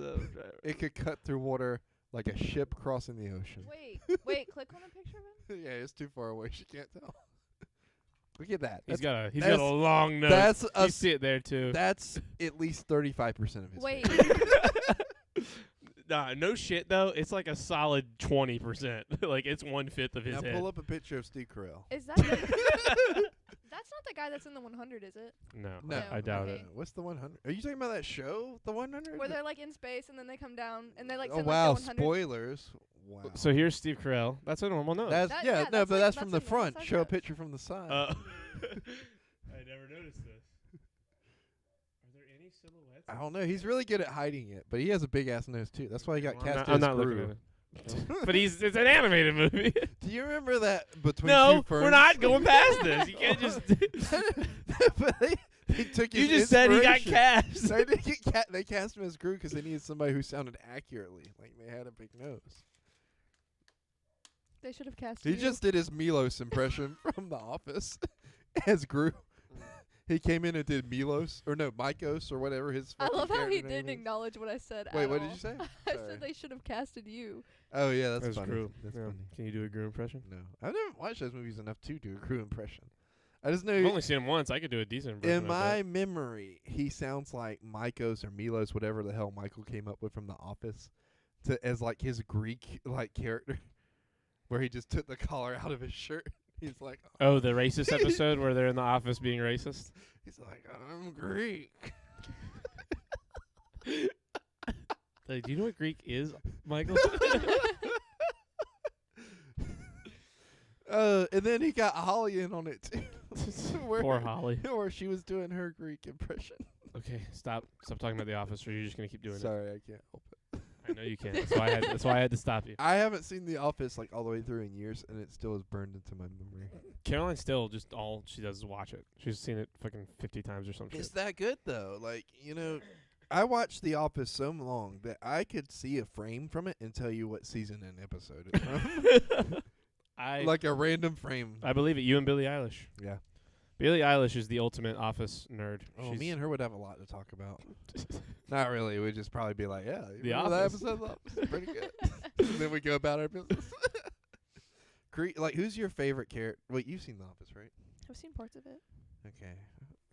It could cut through water like a ship crossing the ocean. Wait. Click on a picture of him. Yeah, it's too far away. She can't tell. Look at that. He's That's, got a long nose. that's You a see it there too. that's at least 35% of his. Wait. Nah, no shit though. It's like a solid 20%. Like it's 1/5 of his Now head. pull up a picture of Steve Carell. Is that? That's not the guy that's in the 100, is it? No, No, I doubt okay. it. What's the 100? Are you talking about that show, the 100? Where they're like in space and then they come down and they like. Oh send, wow! Like, the 100. Spoilers. Wow. So here's Steve Carell. That's a normal nose. That's That- yeah, yeah, no, that's but like- that's that's from the a normal front. size Show a nose. picture from the side. I never noticed this. Are there any silhouettes? I don't know. He's really good at hiding it, but he has a big ass nose too. That's why he got Well, cast I'm as not Gru. looking at it. But it's an animated movie. Do you remember that between No, two ferns? we're not going past this. You can't just. But they took You his just said he got inspiration. cast. They didn't get they cast him as Gru because they needed somebody who sounded accurately, like they had a big nose. They should have cast. He you. just did his Milos impression from The Office as Gru. He came in and did Milos or no Mykos or whatever his. I fucking love how he character name didn't is. acknowledge what I said. Wait, at what all. did you say? I Sorry. said they should have casted you. Oh yeah, that's That's funny. Gru. That's Yeah. funny. Can you do a Gru impression? No, I've never watched those movies enough to do a Gru impression. I just know I've only seen him once. I could do a decent impression. in I my bet. memory he sounds like Mykos or Milos, whatever the hell Michael came up with from The Office, as like his Greek like character, where he just took the collar out of his shirt. He's like, Oh, the racist episode where they're in the office being racist. he's like, I'm Greek. Like, do you know what Greek is, Michael? And then he got Holly in on it too. where, Poor Holly. where she was doing her Greek impression. Okay, stop talking about the office, or you're just gonna keep doing Sorry, I can't help it. it. I know you can't. That's why I had to stop you. I haven't seen The Office like all the way through in years, and it still is burned into my memory. Caroline still just all she does is watch it. She's seen it fucking 50 times or some It's shit. that good though. Like, you know, I watched The Office so long that I could see a frame from it and tell you what season and episode it's from. Like a random frame. I believe it. You and Billie Eilish. Yeah. Billie Eilish is the ultimate office nerd. Oh, She's me and her would have a lot to talk about. Not really. We'd just probably be like, yeah, you The remember that Office. episode of The Office? It's pretty good. And then we go about our business. Like, who's your favorite character? Wait, you've seen The Office, right? I've seen parts of it. Okay.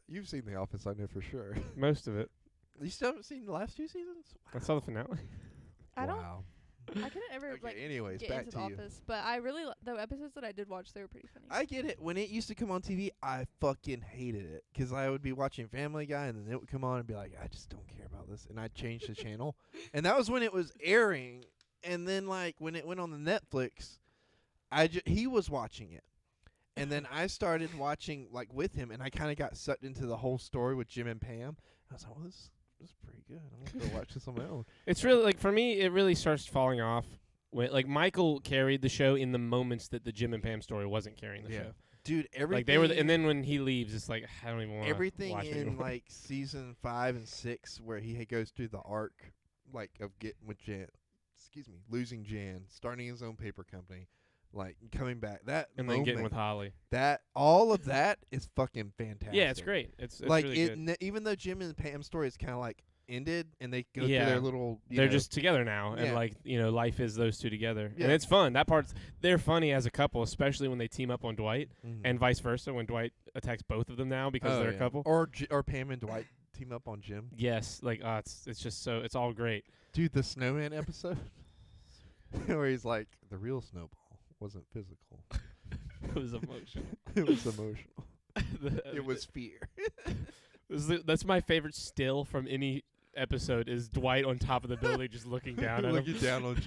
You've seen The Office, I know for sure. most of it. You still haven't seen the last 2 seasons? I saw the finale. I don't. Wow. I couldn't ever Okay, like anyways, get back into to the you. office, but I really the episodes that I did watch, they were pretty funny. I get it. When it used to come on TV, I fucking hated it. 'Cause I would be watching Family Guy, and then it would come on and be like, I just don't care about this. And I'd change the channel. And that was when it was airing. And then, like, when it went on the Netflix, he was watching it. And then I started watching, like, with him, and I kind of got sucked into the whole story with Jim and Pam. I was like, well, this is pretty good. I'm going to go watch this on my own. It's really like for me, it really starts falling off. When, like Michael carried the show in the moments that the Jim and Pam story wasn't carrying the Yeah. show. Dude, everything. Like they were, and then when he leaves, it's like I don't even want to everything watch it in anymore. like season 5 and 6 where he goes through the arc like of getting with Jan, losing Jan, starting his own paper company, like coming back, that and moment, then getting with Holly. that all of that is fucking fantastic. Yeah, it's great. It's like really good. even though Jim and Pam's story is kind of like ended and they go Yeah. through their little They're just together now, Yeah. and like life is those two together, Yeah. and it's fun. That part's they're funny as a couple, especially when they team up on Dwight, and vice versa when Dwight attacks both of them now because they're a couple. or Pam and Dwight team up on Jim. Yes, like it's just so it's all great. Dude, the snowman episode where he's like, the real snowball wasn't physical. It was emotional. It was emotional. It was fear. That's my favorite still from any episode is Dwight on top of the building just looking down at Looking him. down on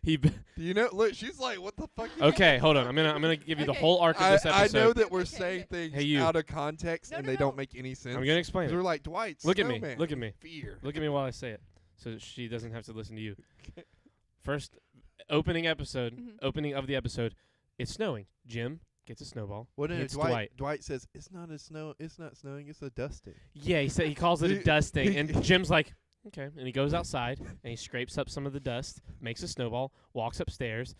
you. Do you know? Look, she's like, "What the fuck?" Okay, hold on. I'm gonna give you the Okay. whole arc of I this episode. know that we're Okay, saying okay. things Hey, you. out of context No, and no, they no. don't make any sense. I'm gonna explain 'Cause it. we're like, Dwight, Look at me. snowman, Look at me. Fear. Look at me while I say it, so that she doesn't have to listen to you. Okay. First, opening episode. Mhm. Opening of the episode. It's snowing. Jim gets a snowball. What hits Dwight says, "It's not It's not snowing. It's a dusting." Yeah, he calls it a He- dusting, he- and Jim's like, okay, and he goes outside and he scrapes up some of the dust, makes a snowball, walks upstairs,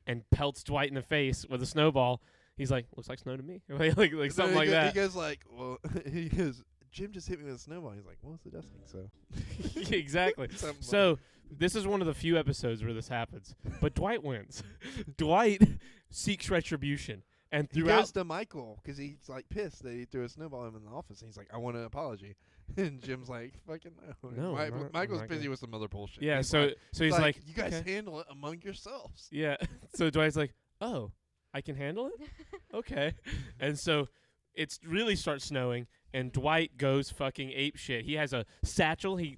and pelts Dwight in the face with a snowball. He's like, looks like snow to me, like something like that. He goes like, "Well," he goes, "Jim just hit me with a snowball." He's like, "Well, it's a dusting." So Exactly. Something So this is one of the few episodes where this happens, but Dwight wins. Dwight seeks retribution, and he throughout goes to Michael because he's like pissed that he threw a snowball at him in the office. And he's like, "I want an apology," and Jim's like, "Fucking no." No, I'm not- Michael's I'm not busy gonna- with some other bullshit. yeah, He's so he's like, "You guys okay. handle it among yourselves." Yeah. So Dwight's like, oh, I can handle it? Okay. And so it really starts snowing, and Dwight goes fucking ape shit. He has a satchel he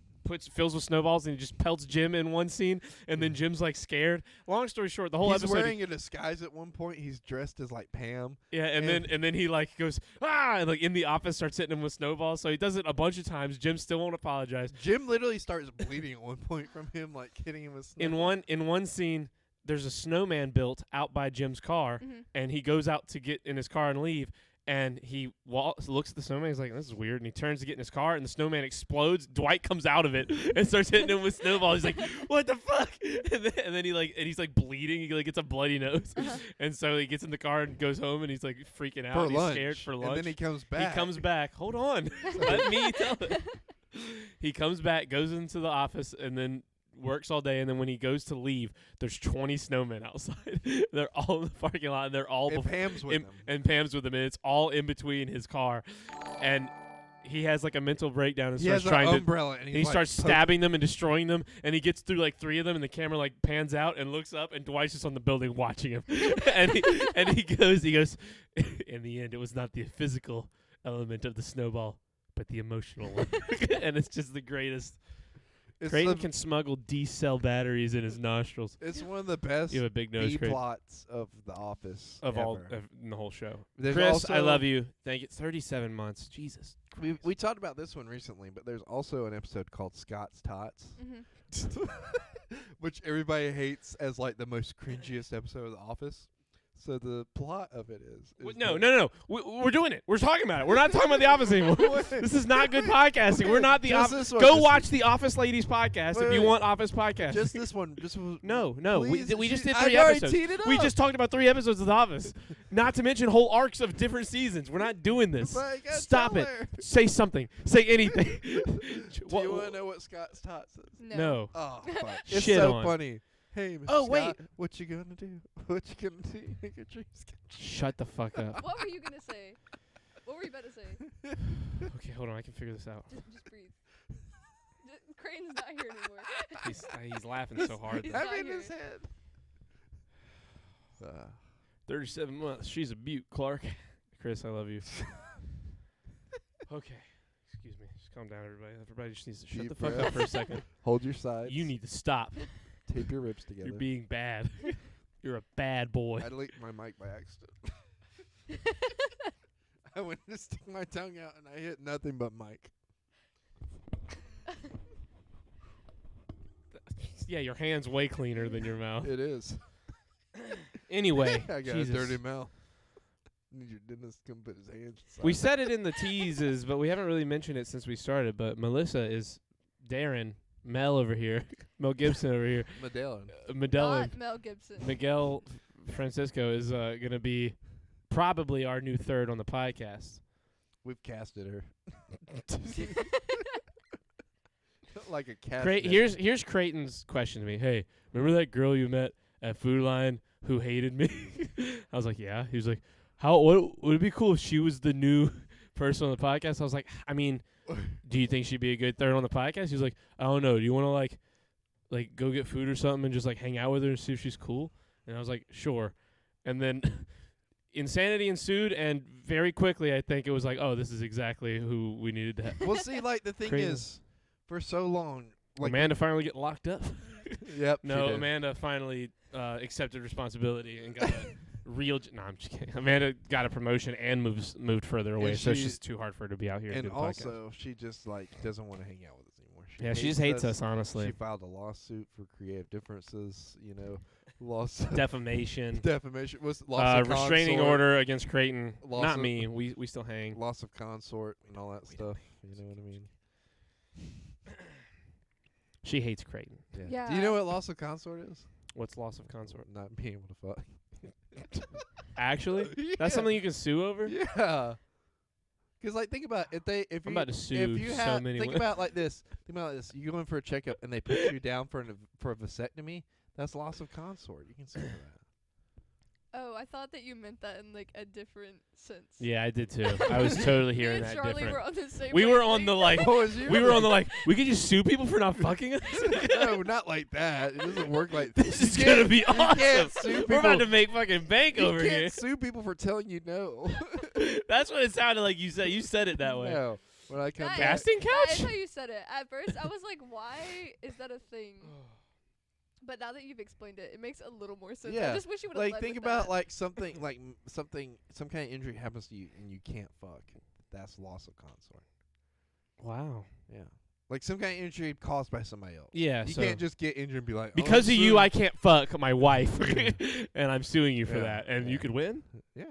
fills with snowballs, and he just pelts Jim in one scene, and then Jim's like scared. Long story short, the whole He's episode. wearing a disguise at one point. He's dressed as like Pam. Yeah, and then he like goes and like in the office starts hitting him with snowballs. So he does it a bunch of times. Jim still won't apologize. Jim literally starts bleeding at one point from him like hitting him with snowballs. In one scene, there's a snowman built out by Jim's car, Mhm. and he goes out to get in his car and leave, and he looks at the snowman. He's like, "This is weird," and he turns to get in his car, and the snowman explodes. Dwight comes out of it and starts hitting him with snowballs. He's like, "What the fuck?" And then he's like bleeding. He like gets a bloody nose, Uh-huh. and so he gets in the car and goes home, and he's like freaking out. for and he's lunch. scared for lunch. And then he comes back. He comes back. Hold on. Let me tell it. He comes back, goes into the office, and then works all day. And then when he goes to leave, there's 20 snowmen outside. They're all in the parking lot, and they're all And Pam's with him. and Pam's with him, and it's all in between his car. And he has like a mental breakdown and He starts has trying an to. umbrella, and He starts stabbing them and destroying them, and he gets through like 3 of them, and the camera like pans out and looks up, and Dwight's just on the building watching him, and he goes, in the end, it was not the physical element of the snowball, but the emotional one, and it's just the greatest. It's Creighton the- can smuggle D-cell batteries in his nostrils. It's one of the best You have a big nose, B Creighton, plots of The Office of all ever. in the whole show. There's Chris, I also- love you. Thank you. 37 months. Jesus. We talked about this one recently, but there's also an episode called Scott's Tots, Mhm. which everybody hates as like the most cringiest episode of The Office. So the plot of it is No. that- We're doing it. We're talking about it. We're not talking about The Office anymore. This is not good podcasting. We're not the Just Office. this one, Go just- watch the Office Ladies podcast if you Wait. want Office podcast. Just this one. Just no. Please, We just did I've 3 already episodes. teed it We up. just talked about 3 episodes of The Office. Not to mention whole arcs of different seasons. We're not doing this. But I gotta Stop tell it. her. Say something. Say anything. Do you want to know what Scott's Tots is? No. Oh, fuck. It's Shit so on. funny. Hey, Mr. Oh, Scott, wait. what you gonna do? What you gonna do? Make your dreams come Shut the fuck up. What were you gonna say? What were you about to say? Okay, hold on. I can figure this out. Just breathe. Creighton's not here anymore. He's laughing so hard. He's though. not Having here. his head. 37 months. She's a beaut, Clark. Chris, I love you. Okay. Excuse me. Just calm down, everybody. Everybody just needs to shut Deep the fuck breath. up for a second. Hold your sides. You need to stop. tape your ribs together. You're being bad. You're a bad boy. I leaked my mic by accident. I went to stick my tongue out and I hit nothing but mic. Yeah, your hand's way cleaner than your mouth. It is. Anyway, I got Jesus. a dirty mouth. Need your dentist to come put his hands inside. We said it in the teases, but we haven't really mentioned it since we started. But Melissa is Darren, Mel over here, Mel Gibson over here, Medellin. Medellin, Not Mel Gibson. Miguel Francisco is going to be probably our new third on the podcast. We've casted her. Like a cat. Here's Creighton's question to me. Hey, remember that girl you met at Food Line who hated me? I was like, yeah. He was like, what would it be cool if she was the new person on the podcast? I was like, I mean, do you think she'd be a good third on the podcast? He was like, I don't know. Do you want to like go get food or something and just like hang out with her and see if she's cool? And I was like, sure. And then insanity ensued, and very quickly, I think it was like, oh, this is exactly who we needed to have. Well, see, like the thing Crazy. is, for so long, like Amanda finally get locked up. Yep. No, she did. Amanda finally accepted responsibility and got a real. No, I'm just kidding. Amanda got a promotion and moved further away, so it's she- just too hard for her to be out here. And doing the podcast. also, she just like doesn't want to hang out with us anymore. She just hates us, honestly. She filed a lawsuit for creative differences. Lawsuit. Defamation. Defamation was loss of restraining consort, order against Creighton. Loss Not of- me. We still hang. loss of consort, and all that stuff. You know what I mean? She hates Creighton. Yeah. Do you know what loss of consort is? What's loss of consort? Not being able to fuck. Actually, Yeah. that's something you can sue over. Yeah. Because like, think about if I'm about to sue if you so have many. think about like this. Think about this. You go in for a checkup and they put you down for a vasectomy. That's loss of consort. You can sue for that. Oh, I thought that you meant that in like a different sense. Yeah, I did too. I was totally Me hearing and that Charlie different. were on the same. We were on the wavelength. like. What was you? We were on the like. We could just sue people for not fucking us. No, not like that. It doesn't work like This You is can't- gonna be you awesome. can't sue We're about people. to make fucking bank You over can't here. sue people for telling you no. That's what it sounded like. You said it that way. No. When I come That back. Casting That is couch. how you said it. At first, I was like, "Why is that a thing?" But now that you've explained it, it makes a little more sense. Yeah, I just wish you would have Like led think with about that. like something like some kind of injury happens to you and you can't fuck. That's loss of consort. Wow. Yeah. Like some kind of injury caused by somebody else. Yeah. You so can't just get injured and be like, because oh, of you, sue." I can't fuck my wife, and I'm suing you for Yeah, that. And you yeah. could win. Yeah.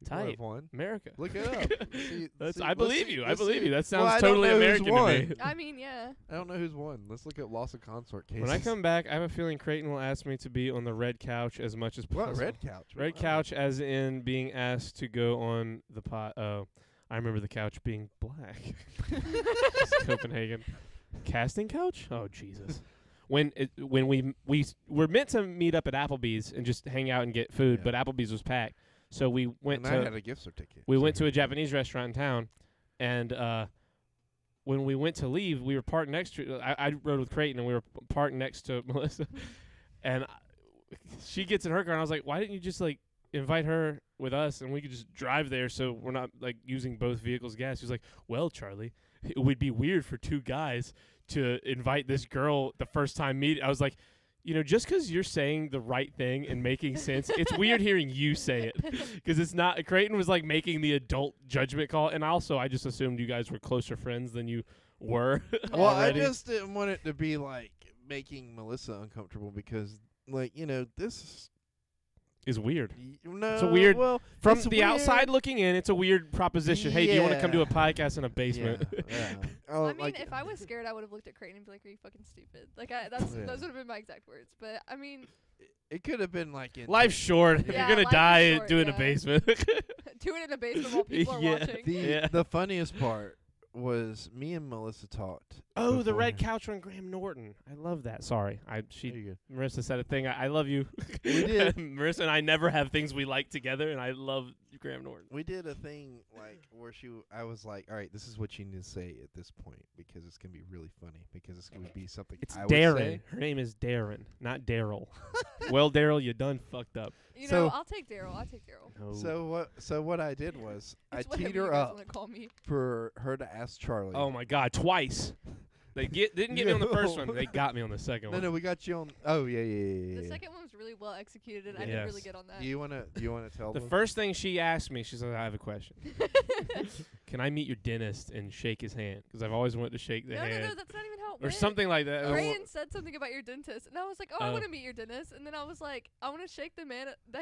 People have Tight. won. America. Look it up. See- That's. see- I let's believe see- you. I let's believe see. you. That Well, sounds I don't totally know who's American to won. me. I mean, yeah. I don't know who's won. Let's look at loss of consort cases. When I come back, I have a feeling Creighton will ask me to be on the red couch as much as What possible. red couch? Red couch, as in being asked to go on the pot. Oh, I remember the couch being black. It's Copenhagen. Casting couch? Oh Jesus! When we were meant to meet up at Applebee's and just hang out and get food, Yeah. but Applebee's was packed, so we went And I to had a gift certificate. we went to a Japanese restaurant in town, and when we went to leave, we were parked next to. I rode with Creighton, and we were parked next to Melissa, and she gets in her car, and I was like, "Why didn't you just like invite her with us, and we could just drive there, so we're not like using both vehicles' gas?" She was like, "Well, Charlie, it would be weird for two guys to invite this girl the first time meet." I was like, you know, just 'cause you're saying the right thing and making sense, it's weird hearing you say it, 'cause it's not. Creighton was like making the adult judgment call, and also I just assumed you guys were closer friends than you were. Well, already. I just didn't want it to be like making Melissa uncomfortable because, like, this is weird. no, It's a weird- Well, From it's the weird. outside looking in, it's a weird proposition. Hey, do you want to come to a Yeah. podcast in a basement? Yeah. Oh, I mean, like, if I was scared, I would have looked at Creighton and be like, "Are you fucking stupid?" Like, those Yeah. would have been my exact words. But I mean, it could have been like in Life's short. If Yeah, you're gonna life is die, short, do it in a yeah. basement. do it in a basement while people are Yeah. watching. the the funniest part was me and Melissa talked. Oh, the red beforehand. couch on Graham Norton. I love that. Sorry, There she you go. Marissa said a thing. I love you. We did. Marissa and I never have things we like together, and I love Graham Norton. We did a thing like where I was like, all right, this is what you need to say at this point because it's gonna be really funny because it's gonna be something It's I would Darren. say. Her name is Darren, not Daryl. Well, Daryl, you done fucked up. You So- know, I'll take Daryl. I'll take Daryl. No. So what I did was I It's whatever teed you her guys up wanna call me. for her to ask Charlie. Oh my God, twice. They didn't get me on the first one. No. They got me on the second No, one. no, we got you on. Oh yeah. The second one was really well executed, and I Yes. did really good on that. Do you wanna tell The them? first thing she asked me, she said, "I have a question. Can I meet your dentist and shake his hand? Because I've always wanted to shake the no, hand." that's not even how it Or went. something like that. Creighton said something about your dentist, and I was like, "Oh, I Oh. want to meet your dentist." And then I was like, "I want to shake the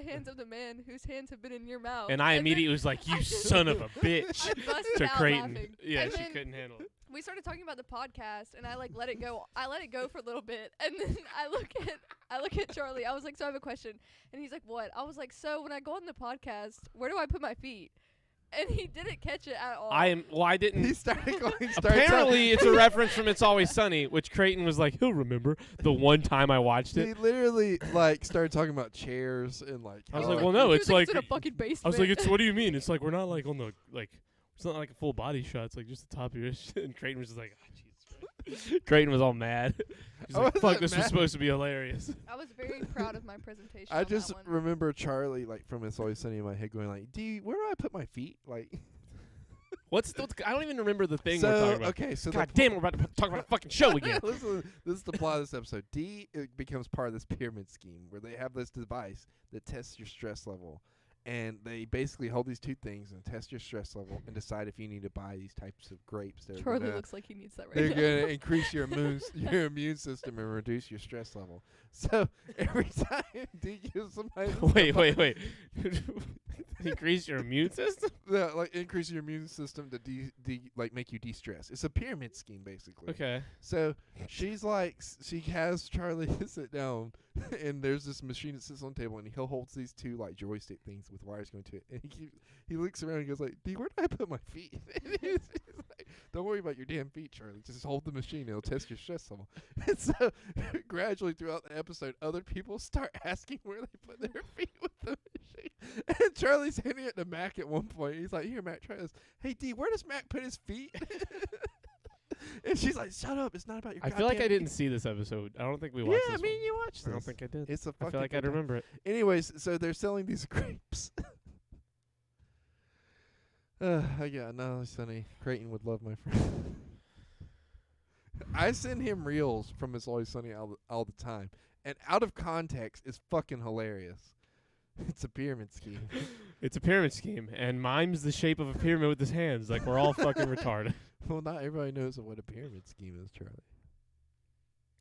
hands of the man whose hands have been in your mouth." And I then immediately was like, "You son of a bitch!" I busted to out Creighton. laughing. Yeah, And she then couldn't handle it. we started talking about the podcast, and I like let it go. I let it go for a little bit, and then I look at Charlie. I was like, "So I have a question," and he's like, "What?" I was like, "So when I go on the podcast, where do I put my feet?" And he didn't catch it at all. I He didn't. started going. Apparently, it's a reference from It's Always Sunny, which Creighton was like, he'll remember the one time I watched He it. literally like started talking about chairs and like. I was how, like, well, no, He it's was like. in a fucking basement. I was like, what do you mean? It's like we're not like on the like. It's not like a full body shot. It's like just the top of your shit. And Creighton was just like, oh, Jesus Creighton was all mad. He's I like, wasn't "Fuck, this was mad. supposed to be hilarious." I was very proud of my presentation. I on just that one. remember Charlie, like, from It's Always Sunny in my head going, like, where do I put my feet? Like, I don't even remember the thing so, we're talking about. okay, so God damn, we're about to talk about a fucking show again. Listen, this is the plot of this episode. It becomes part of this pyramid scheme where they have this device that tests your stress level. And they basically hold these two things and test your stress level and decide if you need to buy these types of grapes. Charlie looks like he needs that right They're now. going to increase your immune system and reduce your stress level. So every time D gives somebody Wait. Increase your immune system? no, like increase your immune system to like make you de-stress. It's a pyramid scheme basically. Okay. So she's like, she has Charlie sit down, and there's this machine that sits on the table, and he'll hold these two like joystick things with wires going to it, and he looks around and goes like, "D, where do I put my feet?" And he's like, "Don't worry about your damn feet, Charlie. Just hold the machine; it'll test your stress level." And so gradually throughout the episode, other people start asking where they put their feet with the machine, and Charlie's handing it to Mac at one point. He's like, "Here, Mac, try this." "Hey, D, where does Mac put his feet?" And she's like, "Shut up! It's not about your." I feel like I goddamn didn't feet." see this episode. I don't think we Yeah, watched I this mean, you watched one. I this. don't think I did. It's a fucking. I feel like good I'd time. remember it. Anyways, so they're selling these grapes. Yeah, no, Sonny. Creighton would love my friend. I send him reels from It's Always Sunny all the time, and out of context, it's fucking hilarious. It's a pyramid scheme. It's a pyramid scheme, and mimes the shape of a pyramid with his hands. Like we're all fucking retarded. Well, not everybody knows what a pyramid scheme is, Charlie.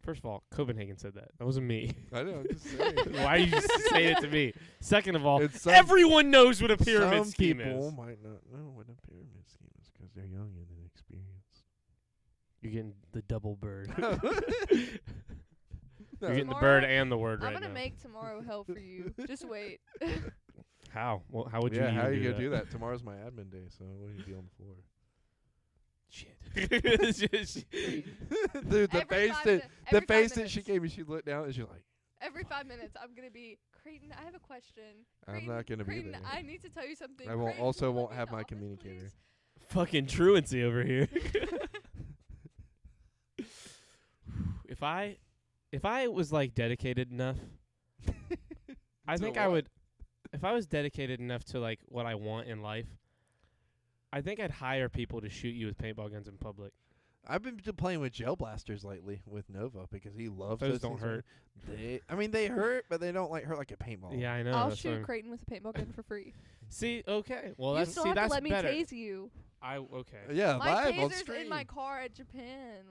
First of all, Copenhagen said that. That wasn't me. I know. I'm just saying. Why are you just saying it to me? Second of all, It's some- everyone knows what a pyramid Some scheme people is. might not know what a pyramid scheme is because they're young and inexperienced. You're getting the double bird. No. You're getting the Tomorrow, bird and the word I'm right gonna now. make tomorrow hell for you. Just wait. How? Well, how would you? Yeah, even how are you do gonna do that? Tomorrow's my admin day, so I wouldn't be on the floor. Shit. Dude, the Every face 5 that minutes- the every 5 face that she minutes. gave me, she looked down and she's like, Every 5 minutes, I'm gonna be Creighton. I have a question. I'm Creighton, not gonna be Creighton, there. I need to tell you something. I won't Creighton, also can you won't let me have in the my office, communicator. please? Fucking truancy over here. If I was like dedicated enough, I To think what? I would. If I was dedicated enough to like what I want in life, I think I'd hire people to shoot you with paintball guns in public. I've been playing with gel blasters lately with Nova because he loves Those those don't things. hurt. They hurt, but they don't like hurt like a paintball. Yeah, I know. I'll that's what shoot I'm- Creighton with a paintball gun for free. See, okay. Well, You that's still see, have to that's let me better. tase you. Okay. Yeah, My live on taser's stream. in my car at Japan.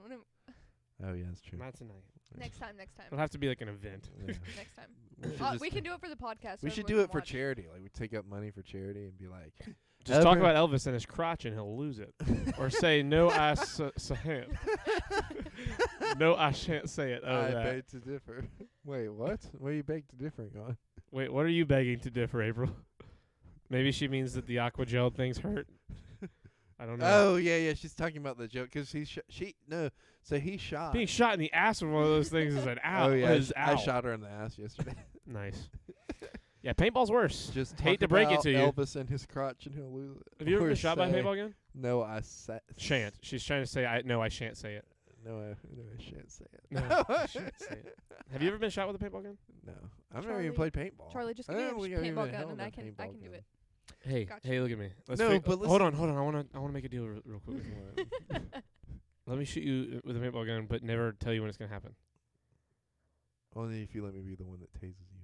Oh yeah, that's true. Not tonight. Next time. It'll have to be like an event. Yeah. Next time. We should just We can do it for the podcast. we so should everyone do can it for watch. charity. Like we take up money for charity and be like, Just talk Ever- about Elvis and his crotch, and he'll lose it. Or say no, I shan't. No, I shan't say it. Oh, I that. beg to differ. Wait, what? What are you beg to differing on? Wait, what are you begging to differ, April? Maybe she means that the aqua gel things hurt. I don't know. Oh yeah, she's talking about the joke because so he shot. Being shot in the ass with one of those things is an ow. Oh yeah, is I ow. shot her in the ass yesterday. Nice. Yeah, paintball's worse. Just Hate talk to break it about to you. Elvis and his crotch, and he'll lose it. Have you ever Or been shot by a say, paintball gun? No, I Shan't. She's trying to say I shan't say it. No, I shan't say it. No, I shan't say it. Have you ever been shot with a paintball gun? No, I've never even played paintball. Charlie, just I give me a don't think I've even paintball been gun held and in I a can paintball do gun. it. Hey, Gotcha. hey, look at me. Let's No, fi- but hold on. listen. I want to make a deal real quick with you. Let me shoot you with a paintball gun, but never tell you when it's gonna happen. Only if you let me be the one that tases you.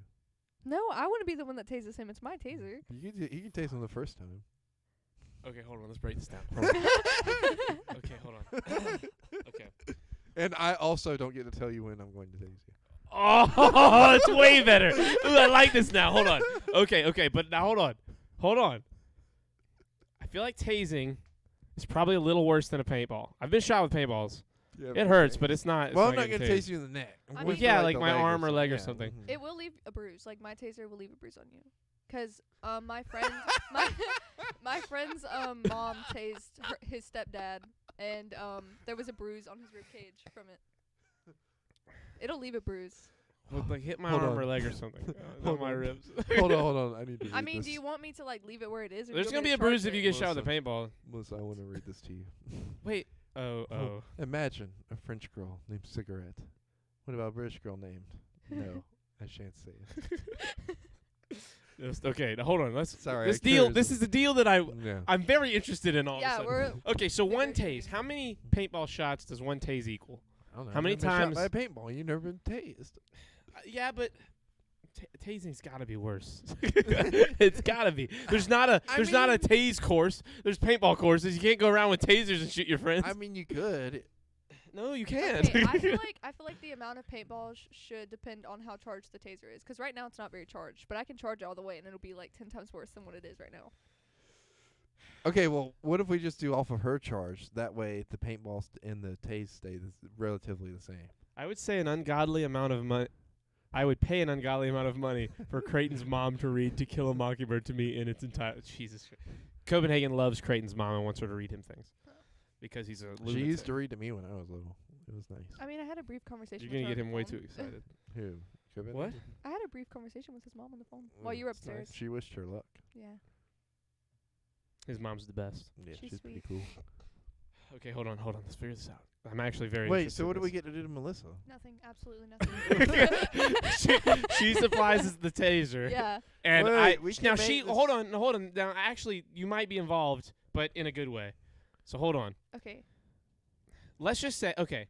No, I want to be the one that tases him. It's my taser. You can tase him the first time. Okay, hold on. Let's break this down. Hold on. Okay, hold on. Okay. And I also don't get to tell you when I'm going to tase you. Oh, it's way better. Ooh, I like this now. Hold on. Okay, but now hold on. I feel like tasing is probably a little worse than a paintball. I've been shot with paintballs. Yeah, It hurts, but it's not. well, it's I'm not gonna gonna tase you in the neck. I'm I going mean- for, Yeah, the like my leg arm or leg or something. something. Yeah. It will leave a bruise. Like my taser will leave a bruise on you. 'Cause my friend, my friend's mom tased his stepdad, and there was a bruise on his rib cage from it. It'll leave a bruise. Would like hit my Hold arm on. or leg or something. Not Hold my on. ribs. Hold on. I need to read I mean, this. do you want me to like leave it where it is? Or There's do you gonna want be me a to bruise charge if you it? get shot with a paintball. Melissa, I want to read this to you. Wait, Oh. Imagine a French girl named Cigarette. What about a British girl named? No, I shan't say it. Okay, now hold on. Sorry, This I deal. could've- This is the deal that Yeah. I'm very interested in. All Yeah, of a we're sudden. Okay. So Figure one it tase. out. How many paintball shots does one tase equal? I don't know. How I've many never been shot times- by a paintball? You've never been tased. Yeah, but tasing's got to be worse. It's got to be. There's not a I not a mean- tase course. There's paintball courses. You can't go around with tasers and shoot your friends. I mean, you could. No, you can't. Okay, I feel like the amount of paintball should depend on how charged the taser is. Because right now it's not very charged, but I can charge it all the way and it'll be like 10 times worse than what it is right now. Okay, well, what if we just do off of her charge? That way, the paintball and the tase stay relatively the same. I would say an ungodly amount of money. I would pay an ungodly amount of money for Creighton's mom to read "To Kill a Mockingbird" to me in its entire. Jesus, Copenhagen loves Creighton's mom and wants her to read him things because he's a lunatic. She used to read to me when I was little. It was nice. I mean, I had a brief conversation You're with gonna her get on him the way phone. too excited. Who? Copenhagen? What? I had a brief conversation with his mom on the phone while you were That's nice. upstairs. She wished her luck. Yeah. His mom's the best. Yeah, She's she's pretty sweet. cool. Okay, hold on. Let's figure this out. I'm actually very. Wait, interested so what in do we this. get to do to Melissa? Nothing. Absolutely nothing. she supplies the taser. Yeah. And Wait, we can now make she this- hold on. Now actually, you might be involved, but in a good way. So hold on. Okay. Let's just say okay.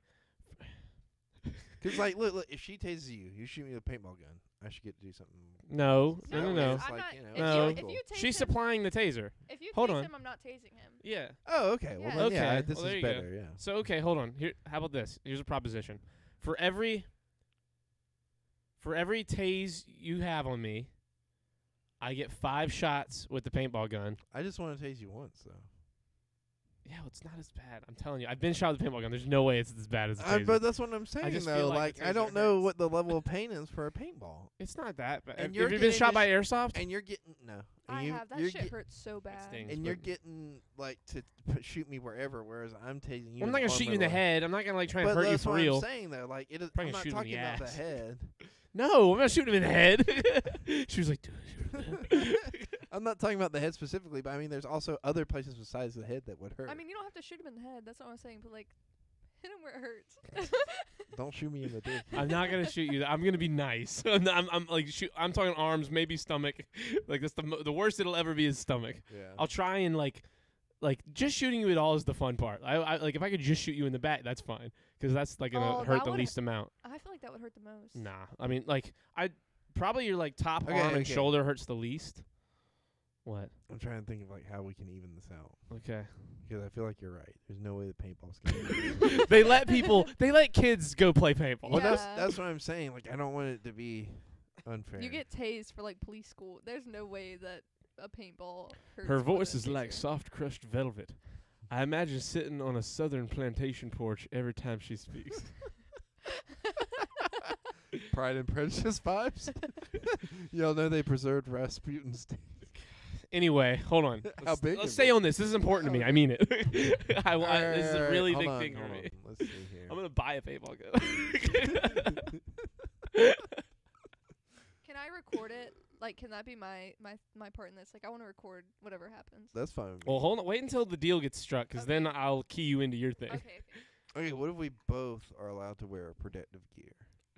Because, like, look, if she tases you, you shoot me with a paintball gun, I should get to do something. No. No, No. it's I'm like, not, you know, if No. You, if you tase She's him, supplying the taser. if you Hold tase on. him, I'm not tasing him. Yeah. Oh, okay. Yeah. Well, then, yeah, Okay, this well, there is you go. better, yeah. So okay, hold on. Here, how about this? Here's a proposition. For every tase you have on me, I get 5 shots with the paintball gun. I just want to tase you once, though. Yeah, well, it's not as bad. I'm telling you, I've been shot with a paintball gun. There's no way it's as bad as a taser. But that's what I'm saying, just though. feel like the I don't taser know hurts. what the level of pain is for a paintball. It's not that bad. And Have you're you been getting shot by this- airsoft? And you're getting no. And I you, have. That you're shit get- hurts so bad. stings. And you're but- getting like to shoot me wherever, whereas I'm tasing you. Well, I'm in not the gonna shoot arm you in the or the- head. I'm not gonna like try and But hurt you that's for what real. I'm saying though, like I'm Probably not shoot him in talking the about the ass. head. No, I'm not shooting him in the head. She was like, dude, shoot him in the head. I'm not talking about the head specifically, but I mean, there's also other places besides the head that would hurt. I mean, you don't have to shoot him in the head. That's what I'm saying. But like, hit him where it hurts. Don't shoot me in the dick. I'm not gonna shoot you. I'm gonna be nice. I'm like I'm talking arms, maybe stomach. Like that's the worst it'll ever be is stomach. Yeah. I'll try and like just shooting you at all is the fun part. I like if I could just shoot you in the back, that's fine because that's like gonna Oh, hurt that the would- least amount. I feel like that would hurt the most. Nah, I mean like I probably your like top Okay, arm and okay. shoulder hurts the least. What? I'm trying to think of like how we can even this out Okay. because I feel like you're right. There's no way the paintball's gonna. They let kids go play paintball. Well, Yeah. that's what I'm saying. Like I don't want it to be unfair. You get tased for like police school. There's no way that a paintball hurts. Her more voice than is a like taser. soft crushed velvet. I imagine sitting on a southern plantation porch every time she speaks. Pride and Prejudice vibes. Y'all know they preserved Rasputin's. Anyway, hold on. How big Let's is stay it? on this. This is important to me. I mean it. This is a Alright, really hold big on, thing for hold me. on. Let's see here. I'm gonna buy a paintball gun. Can I record it? Like, can that be my part in this? Like, I want to record whatever happens. That's fine. with me. Well, hold on. Wait until the deal gets struck, 'cause then I'll key you into your thing. Okay. Okay, what if we both are allowed to wear protective gear?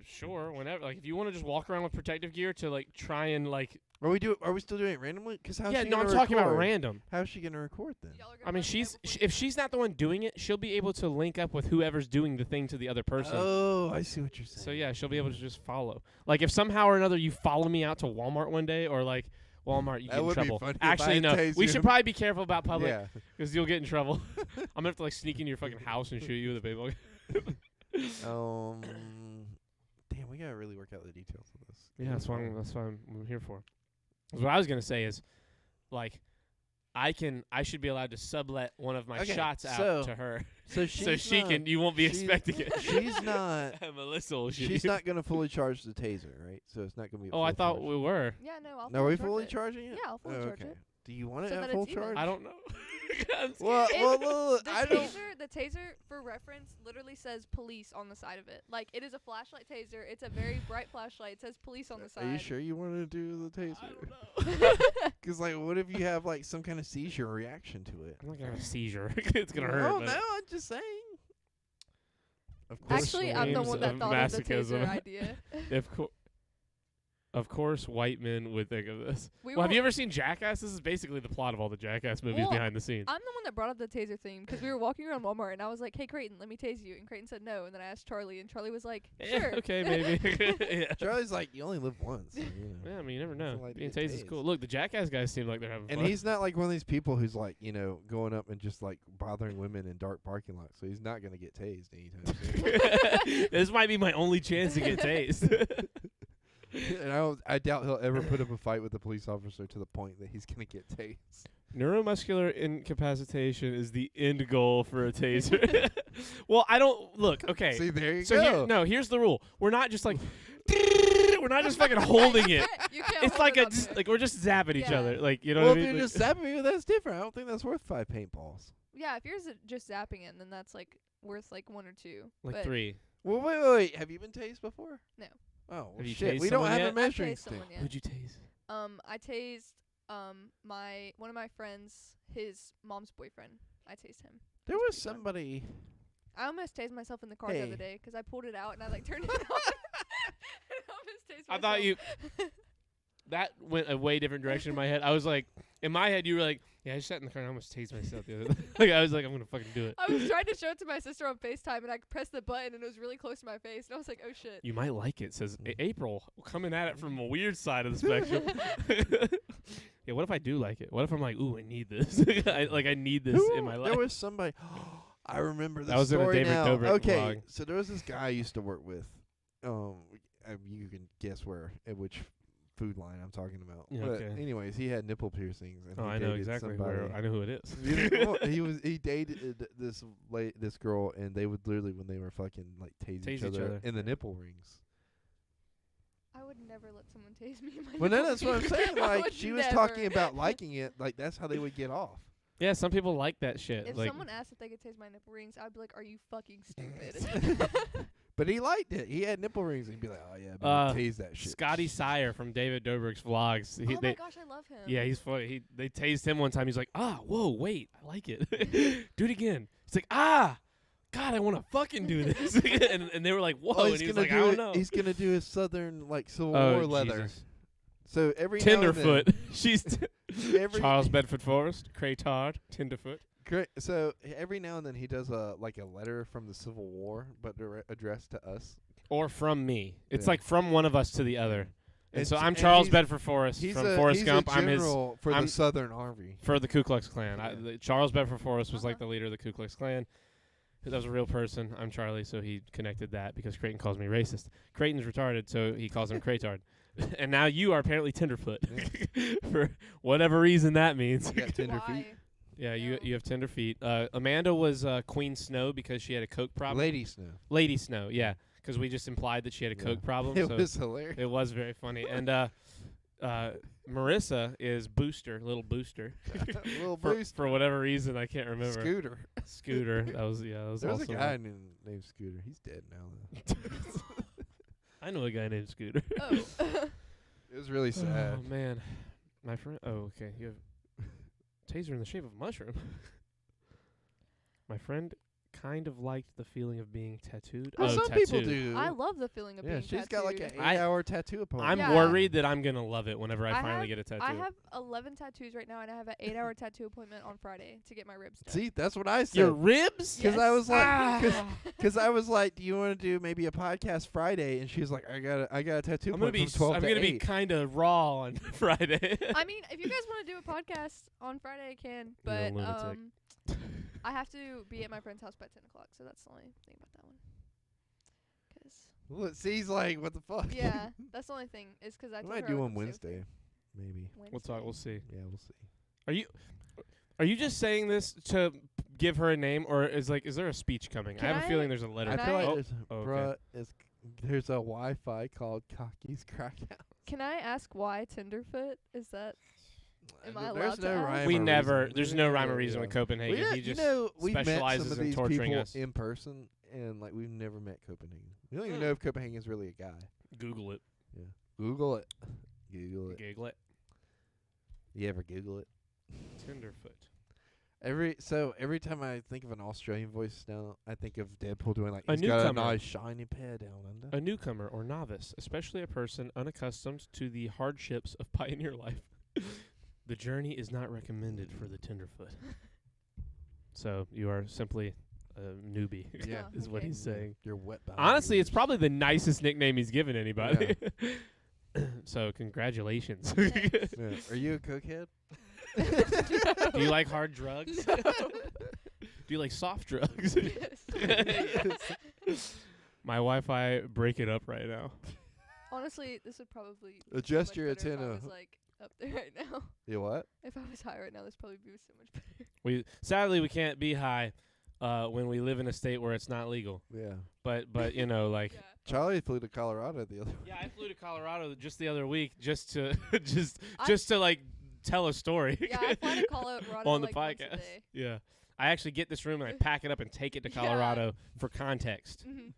Sure, whenever. Like, if you want to just walk around with protective gear to like try and like. Are we still doing it randomly? Because how's Yeah, she no, I'm gonna talking about record? random. How's she gonna record then? Y'all are I gonna mean, let me know before if she's not the one doing it, she'll be able to link up with whoever's doing the thing to the other person. Oh, I see what you're saying. So yeah, she'll be able to just follow. Like if somehow or another you follow me out to Walmart one day, or like Walmart, you That get in would be trouble. funny if Actually, I no. tased We you. should probably be careful about public Yeah. because you'll get in trouble. I'm gonna have to like sneak into your fucking house and shoot you with a baseball gun. Damn, we gotta really work out the details of this. Yeah, that's what I'm here for. 'Cause what I was gonna say is, like, I should be allowed to sublet one of my Okay, shots out so to her, So she can. You won't be she's- expecting it. She's not. Melissa will shoot She's you. not gonna fully charge the taser, right? So it's not gonna be. Oh, I thought we were. Yeah, no, I'll No, are we charge fully it. charging it? Yeah, I'll fully charge okay. it. Do you want it So at that full it's even. charge? I don't know. I'm scared. Well, It- well, The I don't. the taser, for reference, literally says police on the side of it. Like, it is a flashlight taser. It's a very bright flashlight. It says police on the side. Are you sure you want to do the I taser? don't know. Because like, what if you have like some kind of seizure reaction to it? I'm not gonna have a seizure. It's gonna hurt. Oh but no, I'm just saying. Of course. Actually, I'm the Extremes one that of thought of the masochism. taser idea. Of course, white men would think of this. We Well, have were- you ever seen Jackass? This is basically the plot of all the Jackass movies Well, behind the scenes. I'm the one that brought up the taser thing because we were walking around Walmart and I was like, "Hey, Creighton, let me tase you." And Creighton said no, and then I asked Charlie, and Charlie was like, "Sure." Okay, maybe. Yeah. Charlie's like, you only live once. So, you know. Yeah, I mean, you never know. Doesn't like to Being get tased is tased. cool. Look, the Jackass guys seem like they're having And fun. he's not like one of these people who's like, you know, going up and just like bothering women in dark parking lots. So he's not going to get tased anytime soon. This might be my only chance to get tased. And I doubt he'll ever put up a fight with a police officer to the point that he's going to get tased. Neuromuscular incapacitation is the end goal for a taser. Well, I don't look. Okay, See, there you so go. here's the rule. We're not just like we're not just fucking holding it. You can't It's hold like it on there. like we're just zapping each Yeah. other. Like you know Well, what I if mean? you're Like- just zapping me, that's different. I don't think that's worth 5 paintballs. Yeah, if you're just zapping it, then that's like worth like 1 or 2. like but 3. Well, wait. Have you been tased before? No. Oh, well, Have you shit. tased We don't someone have yet? a I've measuring tased stick. someone yet. Who'd you tase? I tased one of my friends, his mom's boyfriend. I tased him. There That's was pretty fun. somebody. I almost tased myself in the car the Hey. other day because I pulled it out and I like turned it on. I almost tased I thought myself. that went a way different direction in my head. I was like, in my head, you were like, yeah, I just sat in the car and I almost tased myself the other day. Like I was like, I'm gonna fucking do it. I was trying to show it to my sister on FaceTime and I pressed the button and it was really close to my face and I was like, oh shit. You might like it. Says April coming at it from a weird side of the spectrum. Yeah, what if I do like it? What if I'm like, ooh, I need this. I need this in my life. There was somebody. I remember this That was in a story David now. Dobrik Okay, vlog. so there was this guy I used to work with. You can guess at which food line I'm talking about. Yeah, But okay. anyways, he had nipple piercings. And Oh, he I know dated exactly somebody. where I know who it is. He dated this girl, and they would literally, when they were fucking, like tase each other in the nipple rings. I would never let someone tase me in my Well, no, nipple that's what I'm ring. saying. I Like would she was never. talking about liking it. Like that's how they would get off. Yeah, some people like that shit. If like, someone asked if they could tase my nipple rings, I'd be like, are you fucking stupid? But he liked it. He had nipple rings, and he'd be like, "Oh yeah, tase that shit." Scotty Sire from David Dobrik's vlogs. Oh my gosh, I love him. Yeah, he's funny. They tased him one time. He's like, whoa, wait, I like it. Do it again. He's like, God, I want to fucking do this. and they were like, whoa. Oh, And he was like, I don't know. He's gonna do his southern like Civil Oh, War leather. Jesus. So every now and Tenderfoot. She's then, every Charles Bedford Forrest, Craytard, Tenderfoot. so every now and then he does a letter from the Civil War, but addressed to us. Or from me. It's Yeah. like from one of us to the other. And so It's- I'm and Charles he's- Bedford Forrest He's from a Forrest he's Gump. a I'm his general for I'm- the Southern Army. for the Ku Klux Klan. Yeah. Charles Bedford Forrest was like Uh-huh. the leader of the Ku Klux Klan. That was a real person. I'm Charlie, so he connected that because Creighton calls me racist. Creighton's retarded, so he calls him Craytard. And now you are apparently Tenderfoot for whatever reason that means. You got tender Why? feet. Yeah, No. you have tender feet. Amanda was Queen Snow because she had a coke problem. Lady Snow. Lady Snow, yeah, because we just implied that she had a Yeah. coke problem. It so was hilarious. it was very funny. And Marissa is Booster, little Booster. Little for, boost. for whatever reason, I can't remember. Scooter. Scooter. That was That was There was a also guy named Scooter. He's dead now. Though. I know a guy named Scooter. Oh. It was really sad. Oh man, my friend. Oh, okay. You have taser in the shape of a mushroom. My friend kind of liked the feeling of being tattooed. Well, oh, some tattooed. people do. I love the feeling of Yeah, being she's tattooed. got like an I- 8-hour tattoo appointment. I'm Yeah. worried that I'm gonna love it whenever I I finally have- get a tattoo. I have 11 tattoos right now, and I have an 8-hour tattoo appointment on Friday to get my ribs done. See, that's what I said. your ribs. Because I was like, Ah. because I was like, do you want to do maybe a podcast Friday? And she was like, I got a tattoo I'm gonna appointment be. from 12 I'm to gonna 8. be kind of raw on Friday. I mean, if you guys want to do a podcast on Friday, I can. You're a But lunatic. I have to be at my friend's house by 10 o'clock, so that's the only thing about that one. 'Cause Look, see, he's like, what the fuck? yeah, that's the only thing is 'cause I We told might her do I on would stay with Wednesday, maybe. her. We'll talk. We'll see. Yeah, we'll see. Are you just saying this to give her a name, or is there a speech coming? Can I have a I- feeling there's a letter. Can I feel like I- there's, Oh, okay. bruh, there's a Wi-Fi called Cocky's Crackhouse. Can I ask why Tenderfoot? Is that Am I There's allowed no to ask? rhyme We or never. reason. There's no rhyme or reason with Yeah. Copenhagen. We He just we've met some specializes of in these torturing people us. in person, and like we've never met Copenhagen. We don't even Hmm. know if Copenhagen's really a guy. Google it. Google it. Google it. Google it. You ever Google it? Tenderfoot. Every time I think of an Australian voice now, I think of Deadpool doing like A he's got a newcomer. nice shiny pair down under. A newcomer or novice, especially a person unaccustomed to the hardships of pioneer life. The journey is not recommended for the tenderfoot. So you are simply a newbie, Yeah. Oh, is what okay. he's saying. You're wet. behind Honestly, the it's ears. probably the nicest nickname he's given anybody. So congratulations. Thanks. Yeah. Are you a cokehead? Do you like hard drugs? No. Do you like soft drugs? Yes. My Wi-Fi break it up right now. Honestly, this would probably be Adjust so your much better if I antenna. was like up there right now. You what? If I was high right now, this probably be so much better. Sadly we can't be high when we live in a state where it's not legal. Yeah. But you know, like Yeah. Charlie flew to Colorado the other. yeah, I flew to Colorado just the other week just to I- just to like tell a story. Yeah, I fly to Colorado On the like once a podcast. day. Yeah. I actually get this room and I pack it up and take it to Yeah. Colorado for context. Mhm.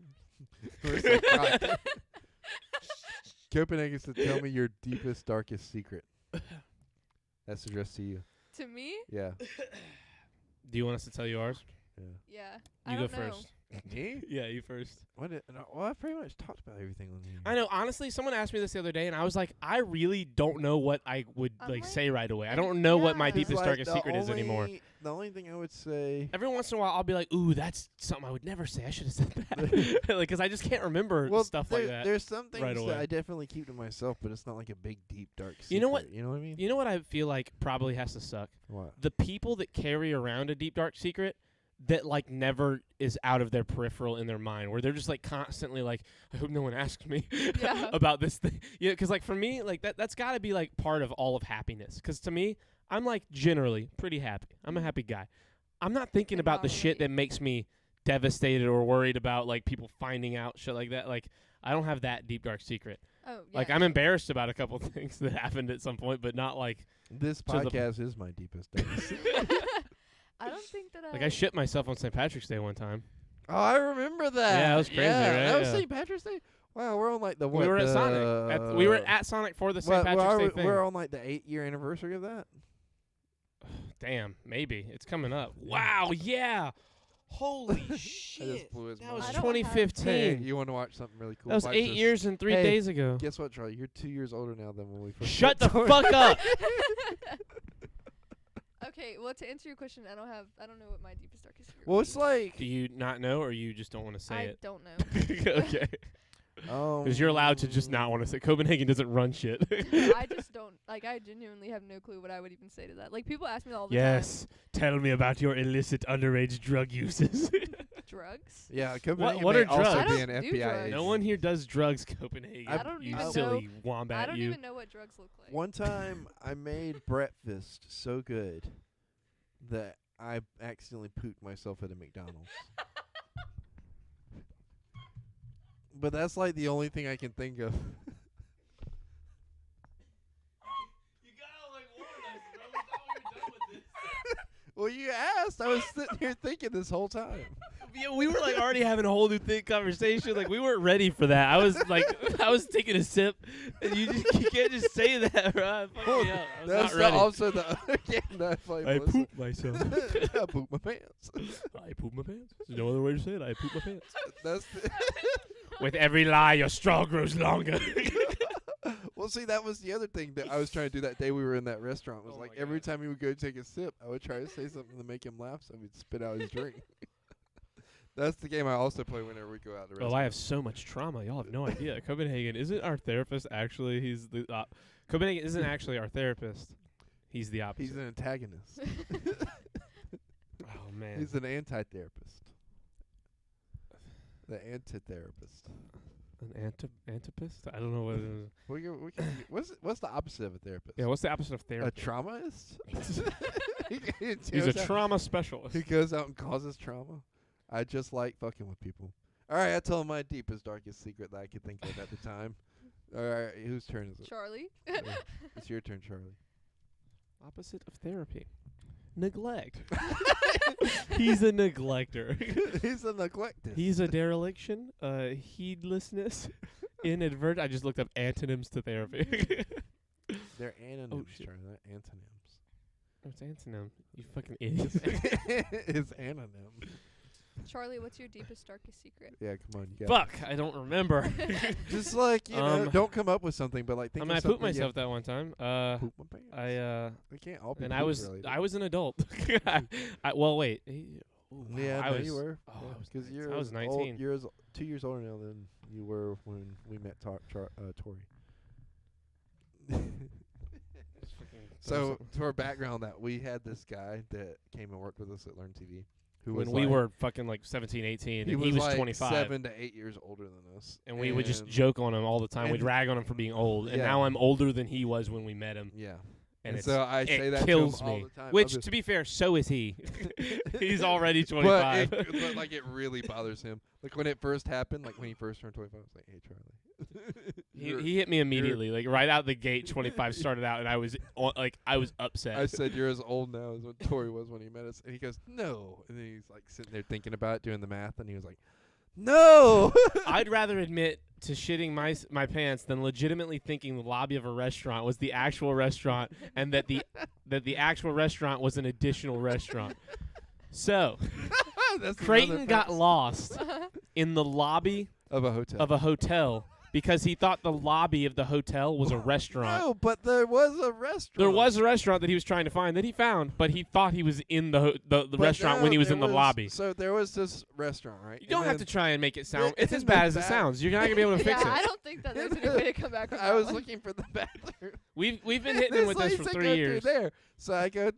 Where's that guy? Copenhagen said, "Tell me your deepest, darkest secret." That's addressed to you. To me, Yeah. Do you want us to tell you ours? Yeah. yeah. You I go don't know. first. Me? Yeah, you first. What? Well, I pretty much talked about everything on here. I know. Honestly, someone asked me this the other day, and I was like, I really don't know what I would I'm like like- say right away. I don't know what my Yeah. It's deepest, like darkest the secret is anymore. The only thing I would say. Every once in a while, I'll be like, "Ooh, that's something I would never say. I should have said that," like, because I just can't remember Well, stuff there, like that. there's some things right away. that I definitely keep to myself, but it's not like a big, deep, dark secret. You know what? You know what I mean? You know what I feel like probably has to suck? What? The people that carry around a deep, dark secret that like never is out of their peripheral in their mind, where they're just like constantly like, I hope no one asks me Yeah. about this thing. Yeah, because like for me, like that's got to be like part of all of happiness. Because to me, I'm like generally pretty happy. I'm a happy guy. I'm not thinking But about not the shit really. that makes me devastated or worried about like people finding out shit like that. Like I don't have that deep, dark secret. Oh, yeah. Like I'm embarrassed about a couple things that happened at some point, but not like This To the- podcast is my deepest, darkest secret. I don't think that I shit myself on St. Patrick's Day one time. Oh, I remember that. Yeah, that was crazy, Yeah, right? That was Yeah. St. Patrick's Day. Wow, we're on like the We were at Sonic. We were at Sonic for the St. Patrick's Day thing. We're on like the 8-year anniversary of that. Damn, maybe it's coming up. Wow, yeah. Holy I shit. just blew his That mind. was I don't have- 2015. Hey, you want to watch something really cool? That was Watch 8 this. years and 3 Hey, days ago. Guess what, Charlie? You're 2 years older now than when we first. Shut the met. fuck up. Okay, well, to answer your question, I don't know what my deepest darkest secret. Well, would it's be. like. Do you not know, or you just don't want to say I it? don't know. Okay. Because you're allowed to just not want to say. Copenhagen doesn't run shit. I just don't like. I genuinely have no clue what I would even say to that. Like people ask me all the Yes. Tell me about your illicit underage drug uses. time. Drugs. Yeah, Copenhagen what may are drugs? also I be don't an do FBI drugs. agent. No one here does drugs, Copenhagen. I don't you even silly wombat, I don't you. even know what drugs look like. One time, I made breakfast so good that I accidentally pooped myself at a McDonald's. But that's like the only thing I can think of. You gotta like warn us, bro. We thought we were done with this. Well, you asked. I was sitting here thinking this whole time. Yeah, we were like already having a whole new conversation. Like we weren't ready for that. I was like, I was taking a sip, and you can't just say that, bro. Fuck Well, me up. I was That's not ready. also the other game that I played. I Melissa. pooped myself. I pooped my pants. I pooped my pants. There's no other way to say it. I pooped my pants. That's the With every lie, your straw grows longer. Well, see, that was the other thing that I was trying to do that day we were in that restaurant. Was Oh like my every God. time he would go take a sip, I would try to say something to make him laugh, so he'd spit out his drink. That's the game I also play whenever we go out to restaurant. Oh, I have so much trauma. Y'all have no idea. Copenhagen isn't our therapist. Actually, he's the Copenhagen isn't actually our therapist. He's the opposite. He's an antagonist. Oh man. He's an anti-therapist. The anti-therapist. An antipist? I don't know what it is. What's the opposite of a therapist? Yeah, what's the opposite of A therapy? traumaist? He's a trauma specialist. He goes out and causes trauma. I just like fucking with people. All right, I told him my deepest, darkest secret that I could think of at the time. All right, whose turn is it? Charlie. Yeah, it's your turn, Charlie. Opposite of therapy. Neglect. He's a neglector. He's a neglectist. He's a dereliction, heedlessness, inadvertent. I just looked up antonyms to therapy. They're anonyms, shit. Charlie, not antonyms. Oh, it's antonym. You fucking idiot. It's anonym. Charlie, what's your deepest, darkest secret? Yeah, come on. You got Fuck, I don't remember. Just like, you know, don't come up with something, but like think I of mean, I something. pooped myself that one time. Poop my pants. They can't all be And poop I related. was an adult. Well, wait. Yeah, I no, was, you were. Oh, I was, Because 19. you're I was as 19. old, you're 2 years older now than you were when we met Tori. So, for background, that we had this guy that came and worked with us at Learn TV, who when was we like, were fucking like 17, 18, he and he was was like 25. 7 to 8 years older than us, And we would just joke on him all the time. We'd and- rag on him for being old. And Yeah. now I'm older than he was when we met him. Yeah. And it's, so I say it that kills to him all me. the time. Which, I'm just- to be fair, so is he. He's already but 25. but like it really bothers him. Like when it first happened, like when he first turned 25, I was like, "Hey, Charlie." He hit me immediately, like right out the gate. 25 started out, and I was I was upset. I said, "You're as old now as what Tori was when he met us," and he goes, "No," and then he's like sitting there thinking about it, doing the math, and he was like, "No." I'd rather admit to shitting my pants than legitimately thinking the lobby of a restaurant was the actual restaurant, and that the actual restaurant was an additional restaurant. So That's Creighton another got fact. lost in the lobby of a hotel. of a hotel because he thought the lobby of the hotel was a restaurant. No, but there was a restaurant. There was a restaurant that he was trying to find that he found, but he thought he was in the But restaurant no, when he was there in the lobby. So there was this restaurant, right? You don't And have to then try and make it sound. It's as in bad the as it back- sounds. You're not gonna be able to fix Yeah, I it. don't think that there's any way to come back from I that was one. looking for the bathroom. We've been hitting him with this for 3 years. There. So I go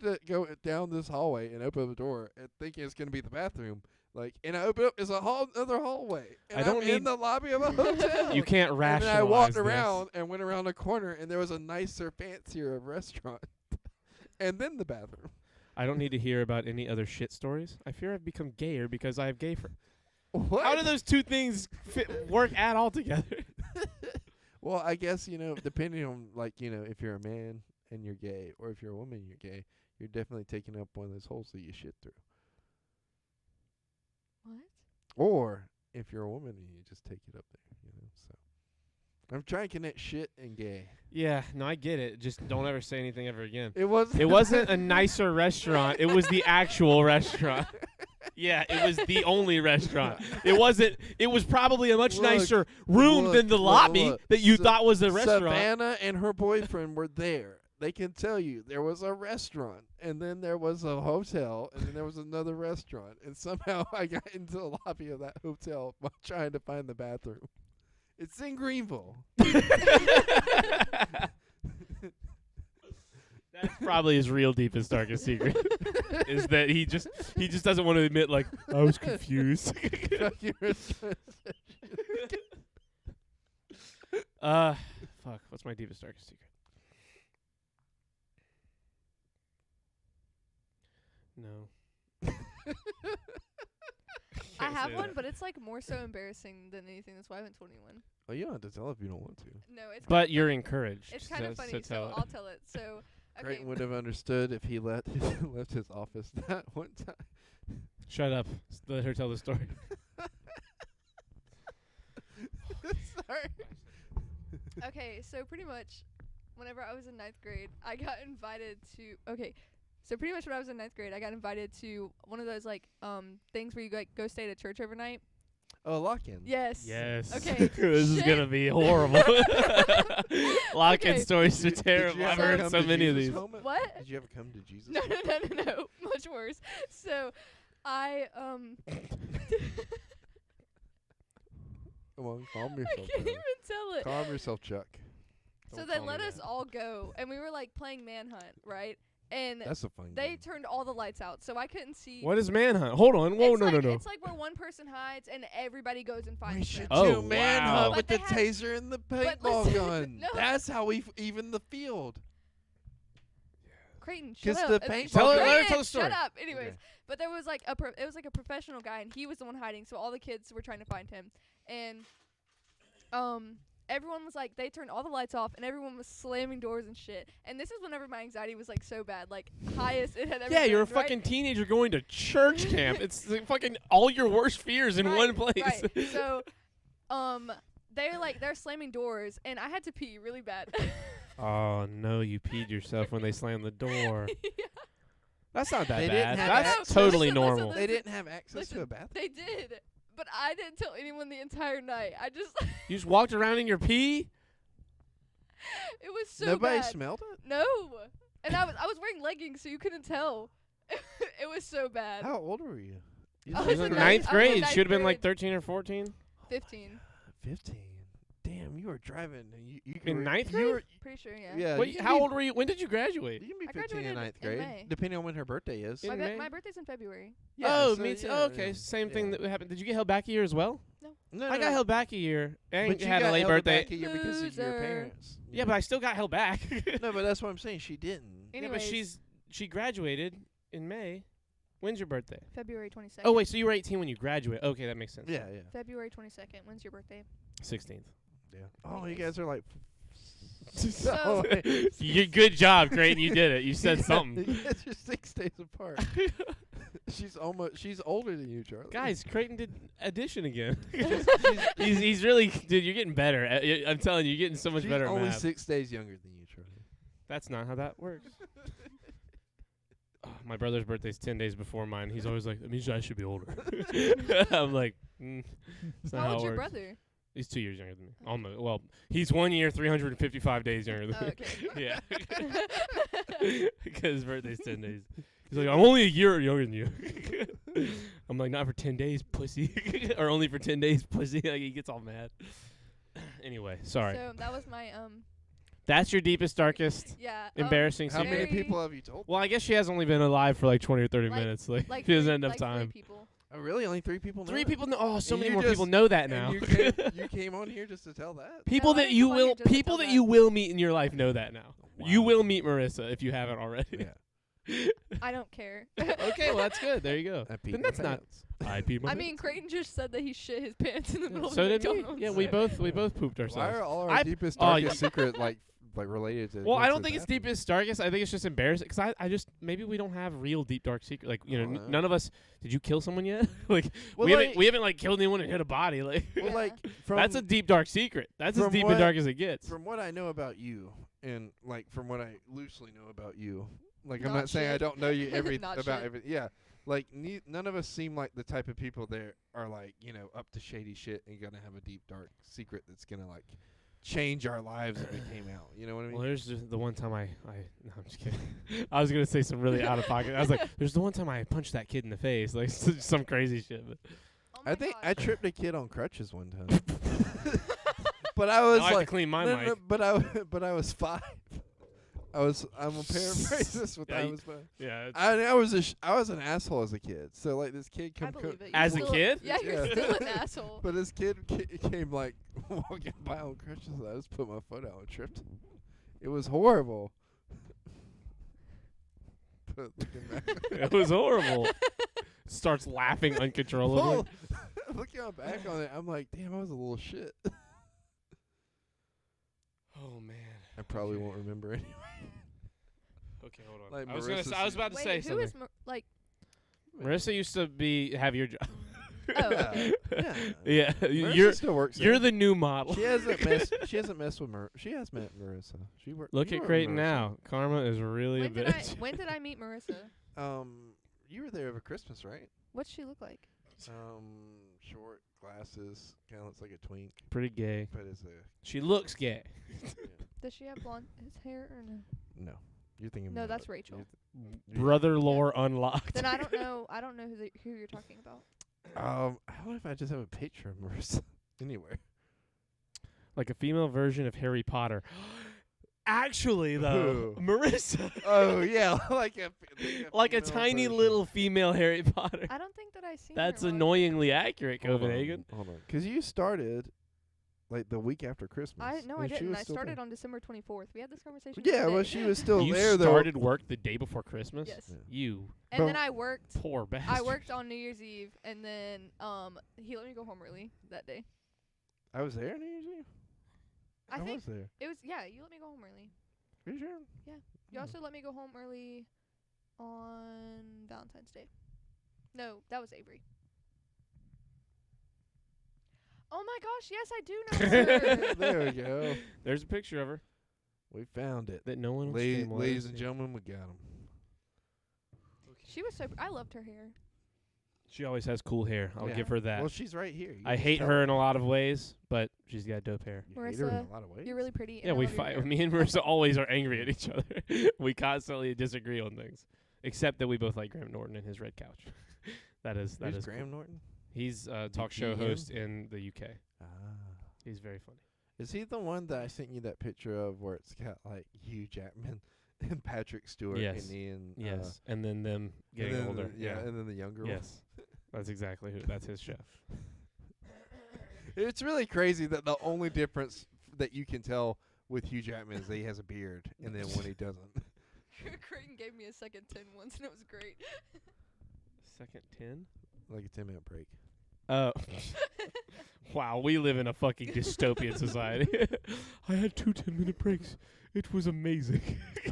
down this hallway and open the door and thinking it's gonna be the bathroom. Like, and I open up, it's a other hallway. And I don't I'm need- in the lobby of a hotel. You can't And rationalize then I walked this. around and went around a corner, and there was a nicer, fancier restaurant, and then the bathroom. I don't need to hear about any other shit stories. I fear I've become gayer because I have gay friends. What? How do those two things work at all together? Well, I guess, depending on, if you're a man and you're gay, or if you're a woman and you're gay, you're definitely taking up one of those holes that you shit through. What? Or if you're a woman and you just take it up there, so. I'm trying to connect shit and gay. Yeah, no, I get it. Just don't ever say anything ever again. It wasn't a nicer restaurant. It was the actual restaurant. Yeah, it was the only restaurant. It wasn't. It was probably a much nicer room than the lobby that you thought was a restaurant. Savannah and her boyfriend were there. They can tell you there was a restaurant, and then there was a hotel, and then there was another restaurant. And somehow I got into the lobby of that hotel while trying to find the bathroom. It's in Greenville. That's probably his real deepest, darkest secret. Is that he just doesn't want to admit, like, I was confused. Fuck. What's my deepest, darkest secret? No. I Can't have say one, that. but it's like more so embarrassing than anything. That's why I haven't told anyone. Oh, you don't have to tell if you don't want to. No, it's But kinda you're funny. encouraged. It's kind of to funny, so tell it. I'll tell it. So, okay. Creighton would have understood if he left his office that one time. Shut up. Let her tell the story. Sorry. Okay, so pretty much, whenever I was in 9th grade, I got invited to. Okay, so pretty much when I was in 9th grade, I got invited to one of those things where you go stay at a church overnight. Oh, lock-in. Yes. Yes. Okay. This is gonna be horrible. Lock-in Okay. stories are Did you terrible. I've ever heard come so to many of Jesus these. home? What? Did you ever come to Jesus? No, no, much worse. So, I Come on, calm I yourself. can't Tyler. even tell it. Calm yourself, Chuck. So Don't they call me let us that. all go, and we were like playing manhunt, right? And That's a fun they game. turned all the lights out, so I couldn't see. What is manhunt? Hold on. Whoa, It's no, like, no. It's like where one person hides and everybody goes and finds We should them. Oh, do manhunt wow. with But the they have- taser and the but paintball listen, gun. no. That's how we even the field. Creighton, shut 'Cause up. the paintball Tell her- gun- let her Creighton, tell the story. Shut up. Anyways, Okay. but there was like it was like a professional guy, and he was the one hiding. So all the kids were trying to find him, and everyone was like, they turned all the lights off, and everyone was slamming doors and shit. And this is whenever my anxiety was like so bad, like highest it had ever Yeah, been. you're a right? fucking teenager going to church camp. It's like fucking all your worst fears in one place. Right. So, they're slamming doors, and I had to pee really bad. Oh no, you peed yourself when they slammed the door. Yeah. That's not that They bad. didn't have That's access. totally Listen, normal. listen, They didn't have access to Listen, a bathroom. They did, but I didn't tell anyone the entire night. I just You just walked around in your pee? it was so Nobody bad. smelled it. No, and I was wearing leggings, so you couldn't tell. It was so bad. How old were you? You I said was you in were ninth- Ninth I was in grade. ninth Should have been like grade. 13 or 14. 15. 15. Damn, you were driving. And you In were, ninth you grade? were- Pretty sure, yeah. yeah. Wait, you can how be- old were you? When did you graduate? You can be I 15 in graduated ninth in grade, May. depending on when her birthday is. In May? My birthday's in February. Oh, so me too. yeah, Oh, okay, yeah. same thing Yeah. that happened. Did you get held back a year as well? No, I got held back a year. And But you had a got late held birthday. back a year because of your Loser. parents. Yeah, but I still got held back. No, but that's what I'm saying. She didn't. Yeah, but Anyways, she graduated in May. When's your birthday? February 22nd. Oh wait, so you were 18 when you graduated. Okay, that makes sense. Yeah, yeah. February 22nd. When's your birthday? 16th. Yeah. Oh, you Anyways. guys are like. So- You good job, Creighton. You did it. You said something. You guys are 6 days apart. She's older than you, Charlie. Guys, Creighton did addition again. she's he's really, dude. You're getting better. I'm telling you, you're getting so much she's better at only math. 6 days younger than you, Charlie. That's not how that works. Oh, my brother's birthday's 10 days before mine. He's always like, that means I should be older. I'm like, that's not How how old's it your works. brother? He's 2 years younger than me. Almost. Well, he's 1 year, 355 days younger than Oh, me. okay. Yeah. Because his birthday's 10 days. He's like, I'm only a year younger than you. I'm like, not for 10 days, pussy. Or only for 10 days, pussy. Like, he gets all mad. Anyway, sorry. So that was my That's your deepest, darkest, yeah. embarrassing How secret? many Very- people have you told? Well, I guess she has only been alive for like 20 or 30 Like- minutes. Like, Like she doesn't three- have enough like 3 time. people. Oh, really? Only 3 people know 3 that? people know. Oh, so And many you more just- people know that And now. you came on here just to tell that? People No, I that didn't you come on here will, just to people tell that that. you will meet in your life know that now. You Wow. will meet Marissa if you haven't already. Yeah. I don't care. Okay, well that's good. There you go. I peed Then my that's not. pants. I peed my I mean, Creighton just said that he shit his pants in the middle So of did we? McDonald's. Yeah, we both pooped Why ourselves. are all our I- deepest, oh, darkest secret like related to? Well, I going don't to think the it's bathroom? deepest, darkest. I think it's just embarrassing because I just maybe we don't have real deep dark secret. Like I don't know. none of us. Did you kill someone yet? Like Well, we haven't like killed anyone and hit a body. Like Well, like from that's a deep dark secret. That's as from deep what- and dark as it gets. from what I know about you, and like from what I loosely know about you, like I'm Not not saying I shit. don't know you Not about shit. everything. Yeah, like none of us seem like the type of people that are like up to shady shit and gonna have a deep dark secret that's gonna like change our lives if it came out. You know what I mean? Well, there's just the one time I no, I'm just kidding. I was gonna say some really out of pocket. I was like, there's the one time I punched that kid in the face, like some crazy shit. But Oh my I think gosh. I tripped a kid on crutches one time. But I was now I have like, to clean my no, mic. no, but I was 5. I'm gonna paraphrase this with Yeah, I you- was 5. Yeah. it's- I was an asshole as a kid. So like this kid I come believe it. As a You're still- kid? Yeah, you're Yeah. still an asshole. but this kid came like walking by on crutches. And I just put my foot out and tripped. It was horrible. But looking back, It was horrible. Starts laughing uncontrollably. well, looking back on it, I'm like, damn, I was a little shit. Oh man. I probably Okay. won't remember any. Okay, hold on. Like I was gonna. Marissa's I was about to Wait, say who something. is like? Marissa used to have your job. Oh. Yeah. Yeah, Marissa you're still works. you're there. the new model. She hasn't messed. She hasn't messed with She has met Marissa. She worked. Look at Creighton now. Karma is really When a did I bitch. when did I meet Marissa? You were there over Christmas, right? What's she look like? Short glasses, kind of looks like a twink, Pretty gay. but is a She looks gay. Does she have blonde hair or no? no. You're thinking. No, about that's it. Rachel. Brother lore unlocked. Then I don't know. I don't know who you're talking about. I don't know if I just have a picture of Marissa anywhere. Like a female version of Harry Potter. Actually, though, Who? Marissa. Oh yeah, like Like a female tiny version. little female Harry Potter. I don't think that I seen. That's her while- annoyingly accurate, Hold on, Copenhagen. Hold on, because you started like the week after Christmas. I and she didn't. was I still started there. on December 24th. We had this conversation. Yeah, today. well, she was still You there though. started work the day before Christmas? Yes. Yeah. You And then But- I worked. poor bastard. I worked on New Year's Eve, and then he let me go home early that day. I was there, New Year's Eve. I think was there. it was you let me go home early. Are you sure? You Hmm. also let me go home early on Valentine's Day. No, that was Avery. Oh my gosh, yes, I do know her. There we go. There's a picture of her We found it. that no one else Ladies can and gentlemen, we got him. She was so. I loved her hair. She always has cool hair. I'll Yeah. give her that. Well, she's right here. You I just hate tell her in a lot of ways, but she's got dope hair. You hate her in Marissa, a lot of ways. You're really pretty. and Yeah, I we love your fight. hair. Me and Marissa always are angry at each other. We constantly disagree on things, except that we both like Graham Norton and his red couch. that is Who's cool. Graham Norton? He's a talk show Ian? host in the UK. Ah. He's very funny. Is he the one that I sent you that picture of where it's got like Hugh Jackman and Patrick Stewart Yes. and Ian? Yes, and then them getting and then older. yeah, and then the younger one. Yes, that's exactly who. That's his show. It's really crazy that the only difference that you can tell with Hugh Jackman is that he has a beard, and then when he doesn't. Creighton gave me a second 10 once, and it was great. Second 10. Like a 10-minute break. Oh. Wow, we live in a fucking dystopian society. I had 2 10-minute breaks. It was amazing.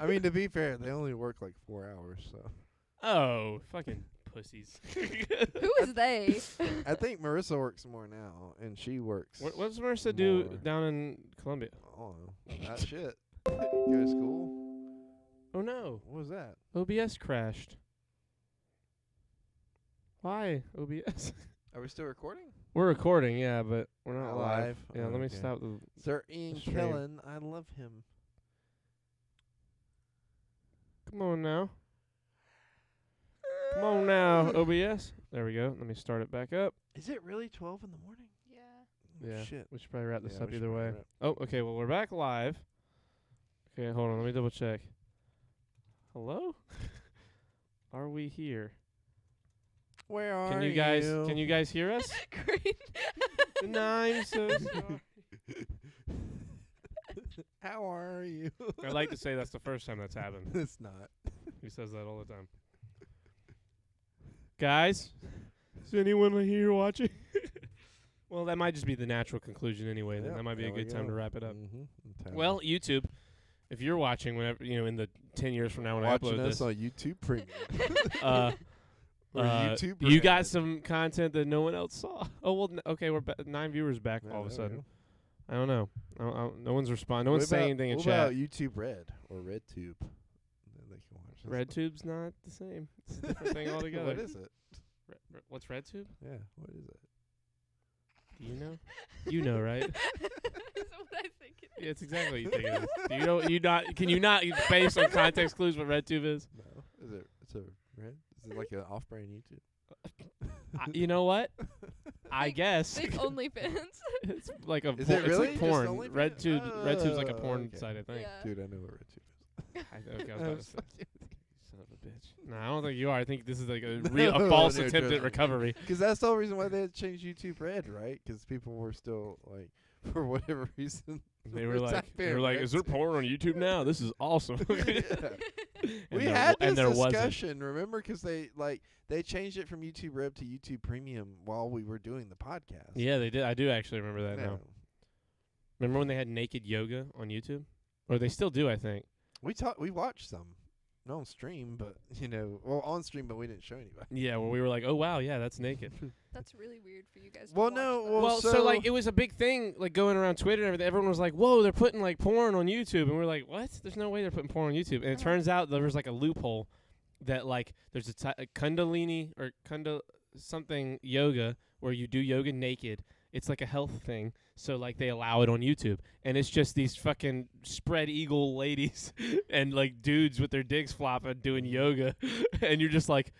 I mean, to be fair, they only work like 4 hours, so. Oh, fucking pussies. Who is they? I think Marissa works more now, and she works. What does Marissa do more. down in Columbia? I don't know. That shit. Go to school? Oh no, What was that? OBS crashed. Why OBS? Are we still recording? We're recording, yeah, but we're not Not live. live? Yeah, Oh, let me okay. stop the. Sir Ian Stream. Kellen, I love him. Come on now. Come on now, OBS. There we go. Let me start it back up. Is it really 12 in the morning? Yeah. Yeah. Shit. We should probably wrap this Yeah, up we should either way. probably wrap. Oh, okay. Well, we're back live. Okay, hold on. Let me double check. Hello? Are we here? Where are Can you guys hear us? Great. No, I'm so sorry. How are you? I like to say that's the first time that's happened. It's not. He says that all the time. Guys, is anyone here watching? Well, that might just be the natural conclusion anyway. Then Yep, that might be a there we good time go. to wrap it up. Mm-hmm. Well, YouTube, if you're watching whenever in the 10 years from now when watching I upload us this, on YouTube Premium. uh, Or YouTube you got branded. some content that no one else saw. Oh well, okay, we're 9 viewers back Yeah, all of a there we sudden. go. I don't know. No one's responding. No one's What saying about- anything in what chat. about YouTube Red or RedTube? Then they can watch this. RedTube's not the same. It's a different thing altogether. What is it? What's RedTube? Yeah, what is it? Do you know? You know, right? That's what I think it is. Yeah, it's exactly what you think it is. Do you know? You not? Can you not, based on context clues, what RedTube is? No. Is it? It's a Red? Is it like an off-brand YouTube? You know what? I guess Think OnlyFans. it's like a. Is it really? It's Just like porn. OnlyFans? RedTube's like a Oh, porn okay. site, I think. Yeah. Dude, I know what RedTube is. Okay, I was about to say. Son of a bitch. No, I don't think you are. I think this is like a No, false they're attempt at joking. recovery. Because that's the whole reason why they had changed YouTube Red, right? Because people were still like, for whatever reason, They were like, typing is there RedTube. porn on YouTube now? This is awesome. Yeah. And We there had wa- and this there wasn't. discussion, remember? Because they changed it from YouTube Red to YouTube Premium while we were doing the podcast. Yeah, they did. I do actually remember that Yeah. now. Remember when they had naked yoga on YouTube? Or they still do, I think. We watched some. Not on stream, but on stream, but we didn't show anybody. Yeah, where we were like, oh wow, yeah, that's naked. That's really weird for you guys. Well, to no, watch that. well, so like it was a big thing, like going around Twitter and everything. Everyone was like, "Whoa, they're putting like porn on YouTube," and we're like, "What? There's no way they're putting porn on YouTube." And it Uh-huh. turns out there was like a loophole that like there's a Kundalini or something yoga where you do yoga naked. It's like a health thing, so like they allow it on YouTube, and it's just these fucking spread eagle ladies and like dudes with their dicks flopping doing yoga, and you're just like.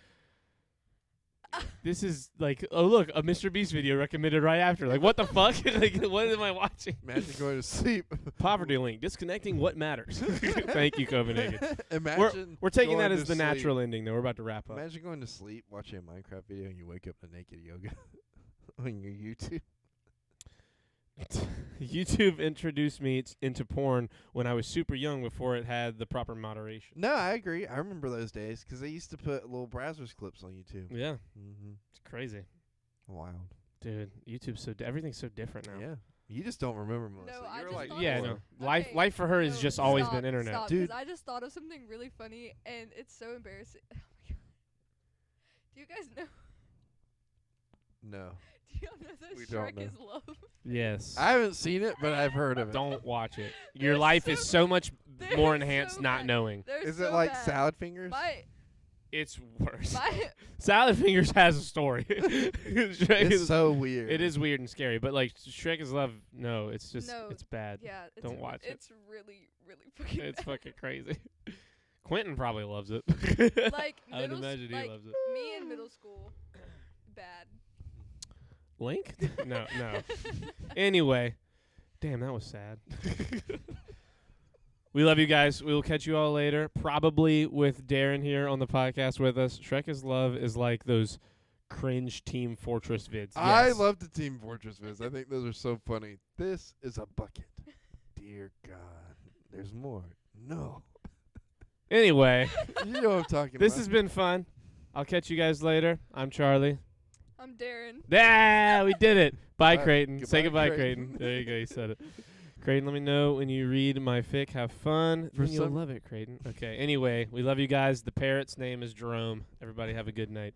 This is like, oh look, a Mr. Beast video recommended right after. Like, what the fuck? Like, what am I watching? Imagine going to sleep. Poverty link, disconnecting what matters. Thank you, Copenhagen. Imagine We're taking going that as to the sleep. natural ending, though. We're about to wrap up. Imagine going to sleep, watching a Minecraft video, and you wake up to naked yoga on your YouTube. YouTube introduced me into porn when I was super young before it had the proper moderation. No, I agree. I remember those days because they used to put little Brazzers clips on YouTube. Yeah, Mm-hmm. it's crazy. Wild. Dude, YouTube's everything's so different now. Yeah. You just don't remember, Melissa. No, I You're just like, thought Yeah, of no. Okay, Life for her has no, just always stop, been internet. Stop, Dude. 'cause I just thought of something really funny, and it's so embarrassing. Oh my god. Do you guys know? No. Do y'all know that We don't Shrek know. is love? Yes. I haven't seen it, but I've heard of it. Don't watch it. They're Your life is so so much They're more so enhanced not bad. knowing. They're Is so it like bad. salad fingers? It's worse. My Salad Fingers has a story. Shrek It's is, so weird. it is weird and scary, but like Shrek is Love, no, it's just No, it's bad. yeah, it's Don't watch it. It's really, really fucking. It's bad. fucking crazy. Quentin probably loves it. Like I would middle s- imagine like, he loves it. Me in middle school, bad. Link? No. Anyway, damn, that was sad. We love you guys. We will catch you all later, probably with Darren here on the podcast with us. Shrek is Love is like those cringe Team Fortress vids. I Yes. love the Team Fortress vids. I think those are so funny. This is a bucket. Dear God, there's more. No. Anyway, You know what I'm talking this about. has been fun. I'll catch you guys later. I'm Charlie. I'm Darren. Yeah, we did it. Bye, Bye. Creighton. Say Goodbye, goodbye, Creighton. There you go. You said it. Creighton, let me know when you read my fic. Have fun. For Then you'll some- love it, Creighton. Okay. Anyway, we love you guys. The parrot's name is Jerome. Everybody have a good night.